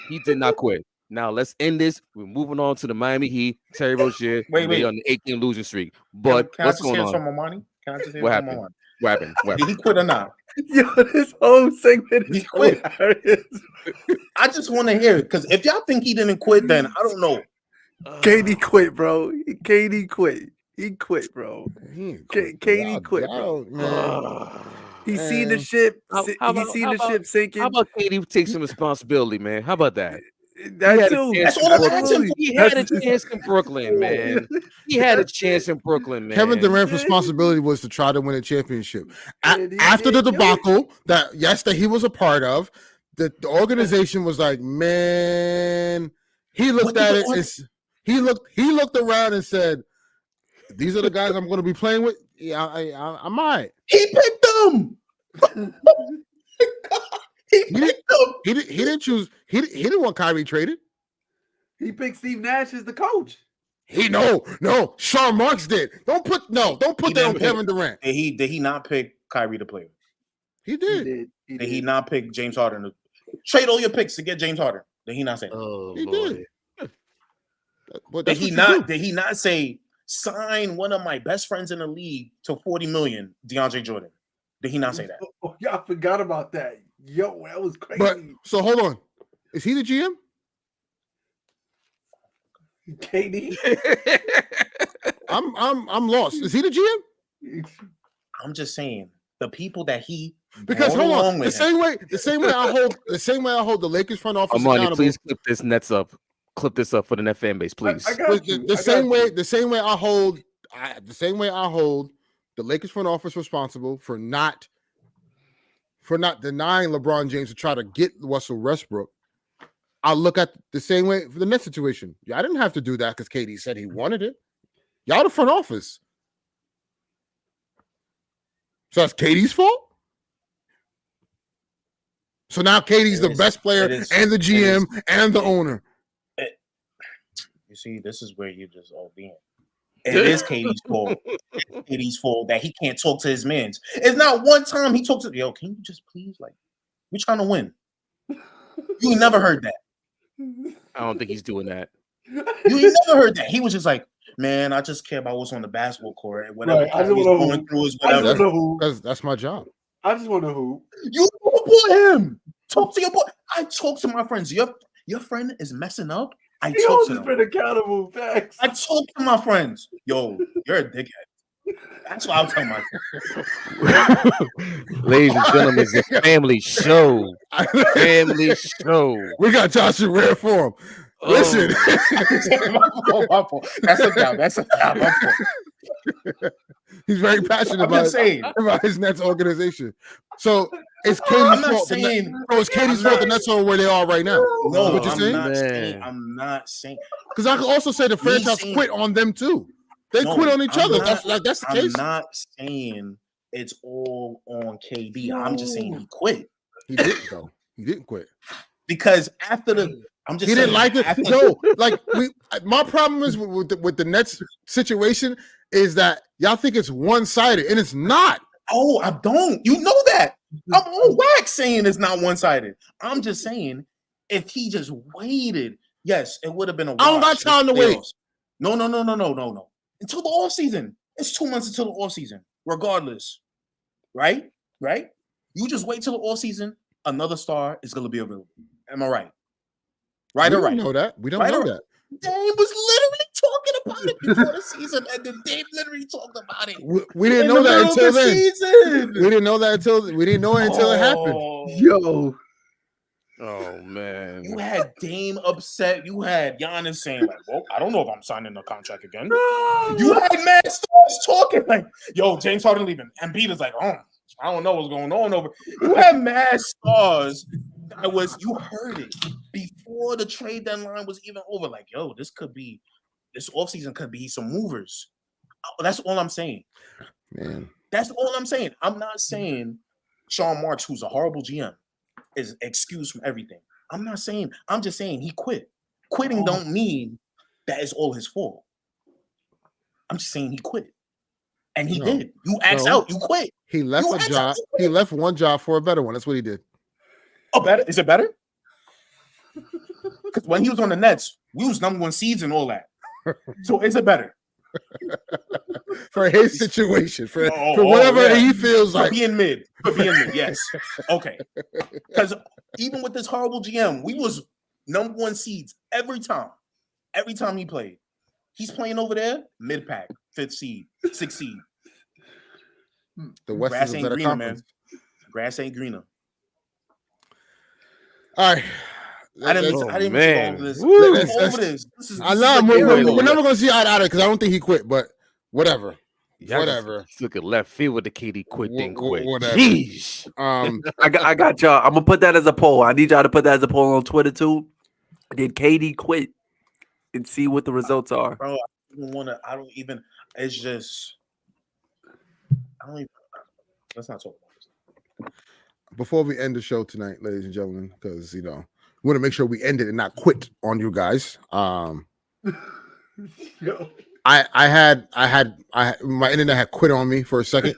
He did not quit. Now let's end this. We're moving on to the Miami Heat. Terry Rozier. They on the 8-game losing streak. But can what's I just going hear on? from Momani? Can I just hear What from happened? Momani? What happened? What Did he happened? quit or not? Yo, this whole segment is He quit. hilarious. I just want to hear it because if y'all think he didn't quit, then I don't know. KD quit, bro. KD quit. He quit, bro. KD quit, bro. Man. He seen the ship. How Ship sinking. How about KD take some responsibility, man? How about that? That had a too. chance That's all I'm asking Absolutely. for. He had a chance in Brooklyn, man. He had a chance in Brooklyn, man. Kevin Durant's responsibility was to try to win a championship. And he After did the do debacle that he was a part of, the organization was like, man, he looked at it and he looked around and said, these are the guys I'm going to be playing with. Yeah, I might. He picked them. He picked them. He didn't choose. He didn't want Kyrie traded. He picked Steve Nash as the coach. No. Sean Marks did. Don't put that on Kevin Durant. Did he not pick Kyrie to play? He did. Did he not pick James Harden to trade all your picks to get James Harden? Did he not say that? Oh, He Lord. did. But Did he not? Did he not say sign one of my best friends in the league to $40 million, DeAndre Jordan? Did he not say that? Oh, yeah, I forgot about that. Yo, that was crazy. But so hold on. Is he the GM? KD. I'm lost. Is he the GM? I'm just saying the people that he Because hold on, the same way I hold the Lakers front office Amani, accountable. please clip this Nets up. Clip this up for the net fan base, please. The same way I hold the Lakers front office responsible for not denying LeBron James to try to get Russell Westbrook. I look at the same way for the Nets situation. I didn't have to do that because KD said he wanted it. Y'all the front office. So that's KD's fault? So now KD's the best player and the GM and the owner. You see, this is where you just all being. It is KD's fault. It's KD's fault that he can't talk to his mans. It's not one time he talked to yo, can you just please, like, we're trying to win. You never heard that. I don't think he's doing that. You never heard that. He was just like, man, I just care about what's on the basketball court and whatever Right, he's going through is whatever. Because that's my job. I just want to hoop. You support him. Talk to your boy. I talk to my friends. Your friend is messing up. I He talk holds to his them. friend accountable. Facts. I talk to my friends. Yo, you're a dickhead. That's what I'll tell my friends. Ladies and gentlemen, it's a family show. Family show. We got Josh in rare form. Listen. My fault. That's a job. That's a job. My fault. He's very passionate about his Nets organization. So it's Katie's fault. It's Katie's fault the Nets are where they are right now. No, what you're saying? I'm not saying. Because I can also say the franchise quit on them too. They quit on each other. That's the case. I'm not saying it's all on KD. I'm just saying he quit. He didn't though. He didn't quit because after the. He didn't like it. No, like my problem is with the Nets situation is that y'all think it's one-sided and it's not. Oh, I don't. You know that. I'm on wax saying it's not one-sided. I'm just saying if he just waited, yes, it would have been a wash. I don't got time to wait. No. Until the offseason. It's 2 months until the offseason, regardless. Right? You just wait till the offseason, another star is gonna be available. Am I right? Right or right? We don't know that. We don't know that. Dame was literally talking about it before the season, and then Dame literally talked about it. We didn't know that until then. We didn't know that until it happened. Yo. Oh man. You had Dame upset. You had Giannis saying, like, well, I don't know if I'm signing the contract again. You had mad stars talking like, yo, James Harden leaving. And Embiid is like, oh, I don't know what's going on over. You had mad stars. You heard it before the trade deadline was even over. Like, yo, this offseason could be some movers. That's all I'm saying. Man. That's all I'm saying. I'm not saying Sean Marks, who's a horrible GM, is excused from everything. I'm not saying. I'm just saying he quit. Quitting don't mean that it's all his fault. I'm just saying he quit. And he did. You asked out. You quit. He left a job. He left one job for a better one. That's what he did. Oh, better? Is it better? Because when he was on the Nets, we was #1 seeds and all that. So is it better? For his situation, for whatever yeah. he feels for like. being mid, yes. Okay. Because even with this horrible GM, we was #1 seeds every time. Every time he played. He's playing over there, mid-pack, 5th seed, 6th seed. The West Grass is a ain't better greener, conference. man. Grass ain't greener. All right. I didn't even see all of this. Over this. This is I know terrible. we're never gonna see eye to eye because I don't think he quit, but whatever. Whatever. Look at left field with the KD quit, didn't quit. Whatever. Jeez. I got y'all. I'm gonna put that as a poll. I need y'all to put that as a poll on Twitter too. Did KD quit? And see what the results are. Bro, I don't even. It's just. I don't even. Let's not talk about this. Before we end the show tonight, ladies and gentlemen, because we want to make sure we end it and not quit on you guys. I had my internet had quit on me for a second.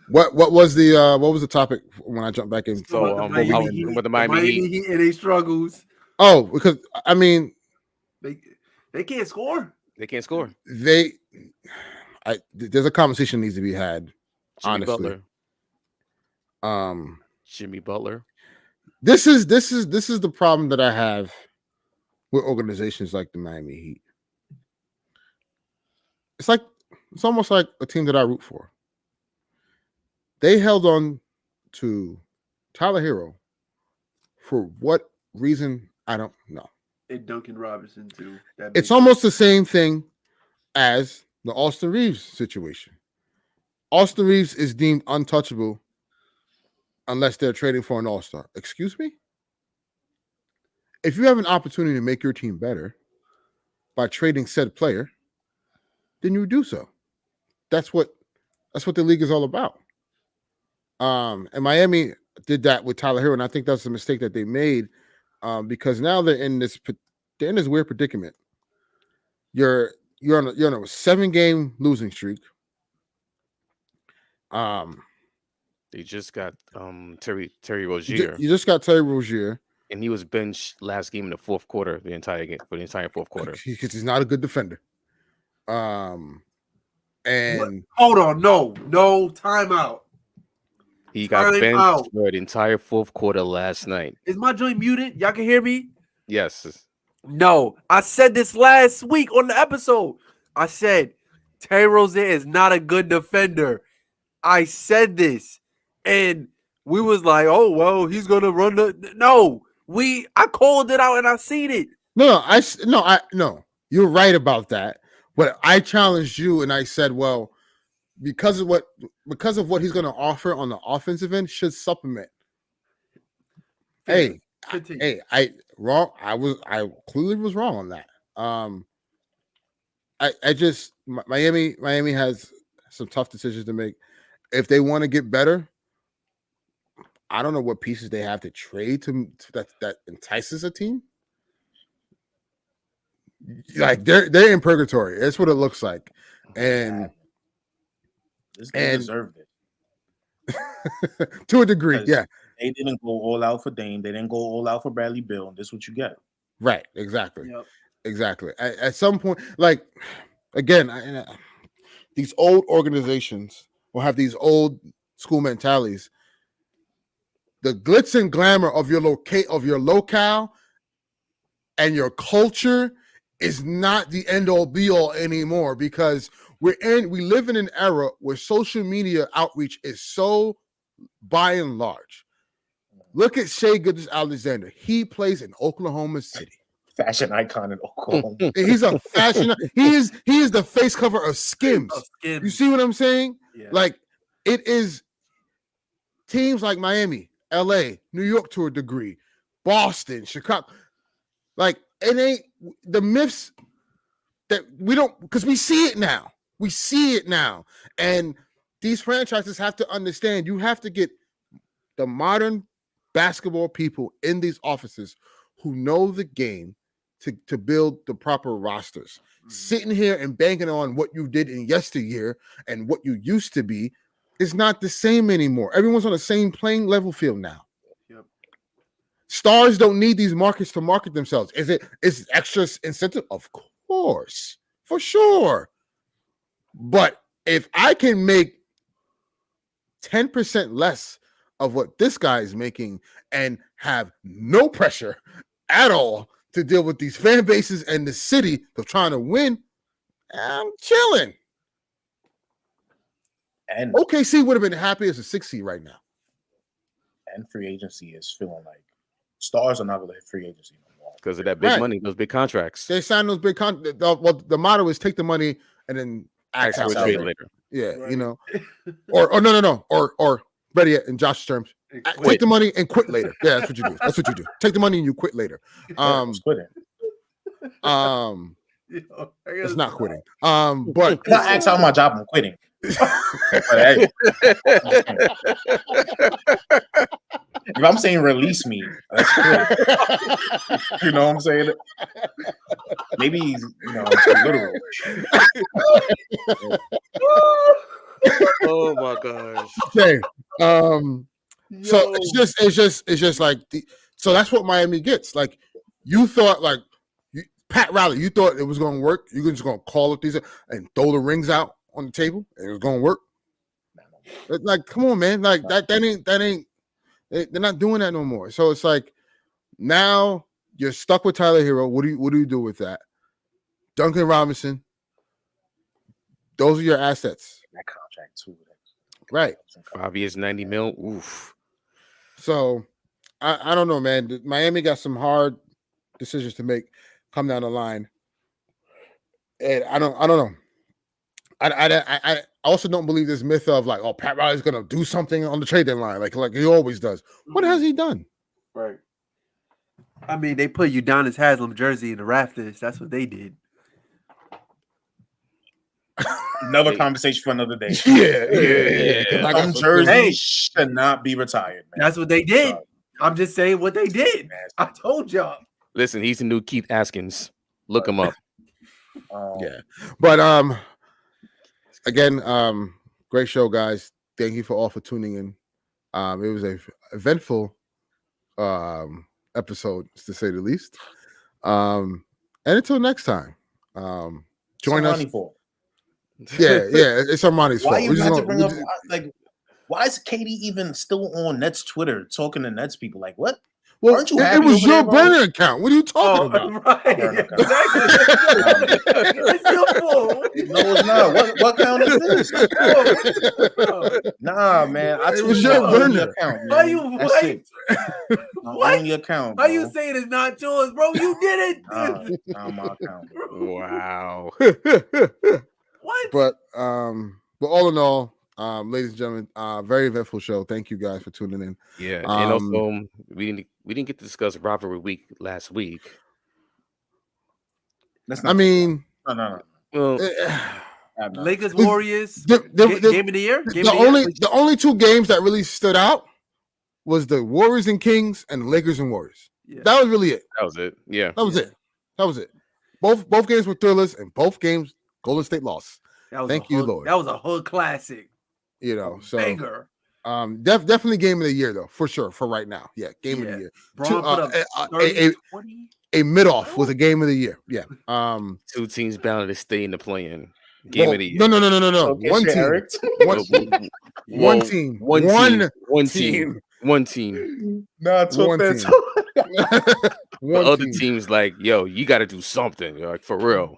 What was the topic when I jumped back in? So with the Miami Heat and they struggles. Oh, because I mean they can't score. They can't score. There's a conversation needs to be had. Jimmy honestly, Butler. Jimmy Butler. This is the problem that I have with organizations like the Miami Heat. It's almost like a team that I root for. They held on to Tyler Hero for what reason I don't know. And Duncan Robinson too. It's almost the same thing as the Austin Reeves situation. Austin Reeves is deemed untouchable unless they're trading for an all-star. Excuse me? If you have an opportunity to make your team better by trading said player, then you do so. That's what the league is all about. And Miami did that with Tyler Hero, and I think that's a mistake that they made because now they're in this weird predicament. You're on a 7-game losing streak. They just got Terry Rozier. You just got Terry Rozier, and he was benched last game in the fourth quarter, the entire fourth quarter because he's not a good defender. And hold on, no timeout. He got benched for the entire fourth quarter last night. Is my joint muted? Y'all can hear me? Yes. No, I said this last week on the episode. I said Terry Rozier is not a good defender. I said this, and we was like, "Oh well, he's gonna run the." No, I called it out and I seen it. No, you're right about that. But I challenged you and I said, well, because of what he's going to offer on the offensive end should supplement. Hey, I clearly was wrong on that. Miami has some tough decisions to make. If they want to get better, I don't know what pieces they have to trade to that entices a team. Like they're in purgatory. That's what it looks like. And this game deserved it. To a degree, yeah. They didn't go all out for Dame. They didn't go all out for Bradley Beal. And this is what you get. Right, exactly. Yep. Exactly. At some point, like, again, these old organizations will have these old school mentalities. The glitz and glamour of your locale and your culture is not the end all be all anymore, because we live in an era where social media outreach is so by and large. Look at Shai Gilgeous-Alexander. He plays in Oklahoma City. Fashion icon in Oklahoma. He's a fashion. He is the face cover of Skims. You see what I'm saying? Yeah. Like, it is teams like Miami, LA, New York to a degree, Boston, Chicago. Like, it ain't the myths that we don't, because we see it now. We see it now. And these franchises have to understand, you have to get the modern basketball people in these offices who know the game to build the proper rosters. Mm-hmm. Sitting here and banking on what you did in yesteryear and what you used to be is not the same anymore. Everyone's on the same playing level field now. Yep. Stars don't need these markets to market themselves. Is extra incentive? Of course, for sure. But if I can make 10% less of what this guy is making and have no pressure at all to deal with these fan bases and the city of trying to win, I'm chilling. And OKC would have been happy as a 6 seed right now. And free agency is feeling like stars are not going to hit free agency no more because of that big money, those big contracts. They signed those big contracts. Well, the motto is take the money and then act out later. Yeah, you know, or no, or better yet, in Josh's terms, take the money and quit later. Yeah, that's what you do. That's what you do. Take the money and you quit later. Quitting. It's not quitting. But it's not ask out my job. I'm quitting. Hey. If I'm saying release me, that's quitting. You know what I'm saying? Maybe it's too literal. Oh my gosh. Okay. So it's just like so that's what Miami gets. Like you thought, like Pat Riley, you thought it was going to work. You're just going to call up these and throw the rings out on the table, and it was going to work. Like, come on, man. Like that ain't. They're not doing that no more. So it's like now you're stuck with Tyler Hero. What do you do with that? Duncan Robinson. Those are your assets. That contract too. Right. 5 years, 90 mil. Oof. So I don't know, man. Miami got some hard decisions to make come down the line. And I don't know. I also don't believe this myth of like, oh, Pat Riley's gonna do something on the trade deadline, like he always does. What has he done? Right. I mean, they put Udonis Haslam jersey in the rafters. That's what they did. Another conversation for another day. Yeah. Some jerseys should not be retired, man. That's what they did. I'm just saying what they did. I told y'all. Listen, he's the new Keith Askins. Look him up. Yeah. But again, great show, guys. Thank you for tuning in. It was a eventful episode, to say the least. And until next time, join us. Yeah, it's Armani's fault. Why you have to bring up like? Why is Katie even still on Nets Twitter talking to Nets people? Like, what? Well, aren't you it happy was over your there, burner account. What are you talking about? Right. It's your fault. No, it's not. What account is this? Nah, man. It was your burner account. Man. Why you wait? What? Your account, How you saying it's not yours, bro? You did it. On my account. Wow. What? But all in all, ladies and gentlemen, very eventful show. Thank you guys for tuning in. Yeah, and also we didn't get to discuss rivalry week last week. That's not no. Well, Lakers Warriors game of the year. The only two games that really stood out was the Warriors and Kings and Lakers and Warriors. Yeah. That was really it. That was it. Yeah, that was it. Both games were thrillers, and both games Golden State lost. Thank you, Lord. That was a hood classic. You know, so banger. Definitely game of the year though, for sure. For right now, game of the year. A mid-off was a game of the year. Yeah. Two teams bound to stay in the play-in. Game of the year. No. One team. One team. No, one team. The other team's like, yo, you got to do something, like for real.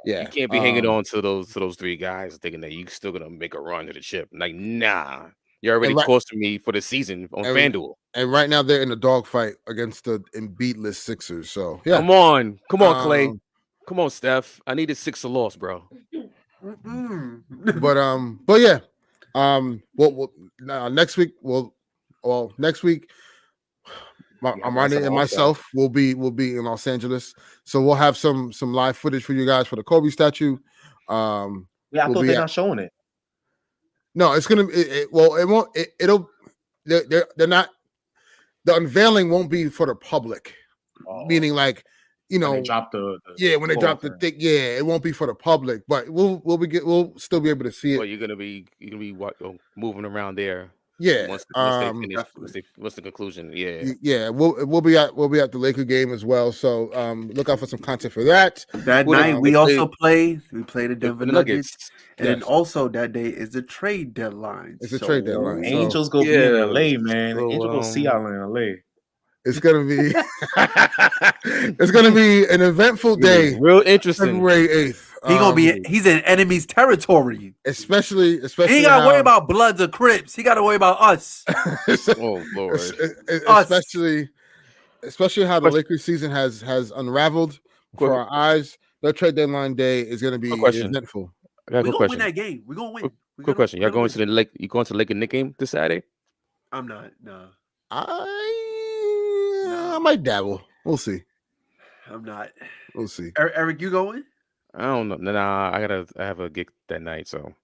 Yeah, you can't be hanging on to those three guys thinking that you're still gonna make a run to the chip. Like, nah, you're already costing me for the season on FanDuel. And right now they're in a dogfight against the Embiid-less Sixers. So yeah, come on, Clay, come on, Steph. I need a 6 loss, bro. But yeah, next week next week. Armani and myself will be in Los Angeles, so we'll have some live footage for you guys for the Kobe statue. I thought they're not showing it. No, it's gonna. It won't. It'll. They're not. The unveiling won't be for the public, meaning like when they drop the when they drop the thing. Yeah, it won't be for the public, but we'll still be able to see it. Well, you're gonna be moving around there. Yeah. Once they finish, Definitely. what's the conclusion? Yeah. Yeah, we'll be at the Laker game as well. So look out for some content for that. That Who night they we play? also play the They Denver play the Nuggets. And then Yes. also that day is the trade deadline. It's a trade deadline. So Angels go be in LA, man. so, Angels go see y'all in LA. it's gonna be it's gonna be an eventful day, real interesting. February 8th. He's in enemy's territory. Especially He ain't gotta worry about Bloods or Crips. He gotta worry about us. Oh Lord. especially how the Lakers season has unraveled before our eyes. Their trade deadline day is going to be eventful. I got a We're quick gonna question. win that game. We're gonna win. Quick question. Y'all going to the Lake? You going to the Lake Nick game this Saturday? I'm not. No. I might dabble. We'll see. I'm not. We'll see. Eric, you going? I don't know. Nah, I have a gig that night, so.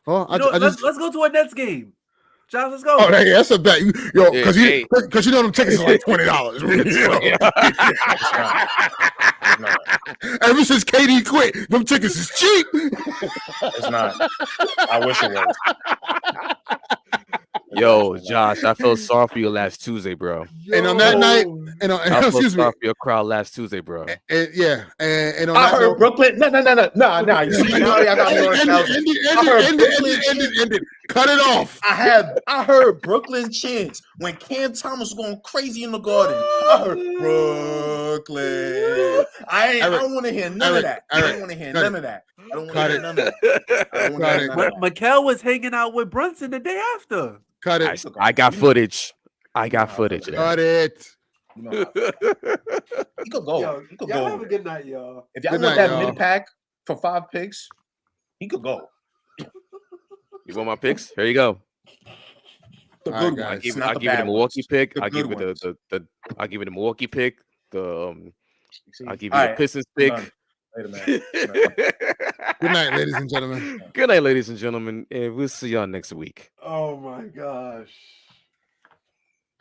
Well, let's go to a Nets game. Josh, let's go. Oh, that's a bet. Because you know them tickets are like $20. Ever since KD quit, them tickets is cheap. It's not. I wish it was. Yo, Josh, I felt sorry for you last Tuesday, bro. And on that night, I felt sorry for your crowd last Tuesday, bro. And on I that heard note, Brooklyn. No. You see, now y'all got me on ended. Cut it off. I heard Brooklyn chants when Cam Thomas was going crazy in the Garden. I heard Brooklyn. I don't want to hear none of that. I don't want to hear none of that. I don't want to hear none of that. Mikel was hanging out with Brunson the day after. Cut it. I got footage. Cut it. You could go. Yo, You could y'all go. have a good night, y'all. If y'all Good want night, that y'all. mid pack for 5 picks, he could go. You want my picks? Here you go. The All good right, ones. I'll not give you the Milwaukee pick. The I'll give good you ones. I'll give you the Milwaukee pick. I'll give you All the Pistons pick. Later, man. Good night, ladies and gentlemen. Good night, ladies and gentlemen, and we'll see y'all next week. Oh my gosh.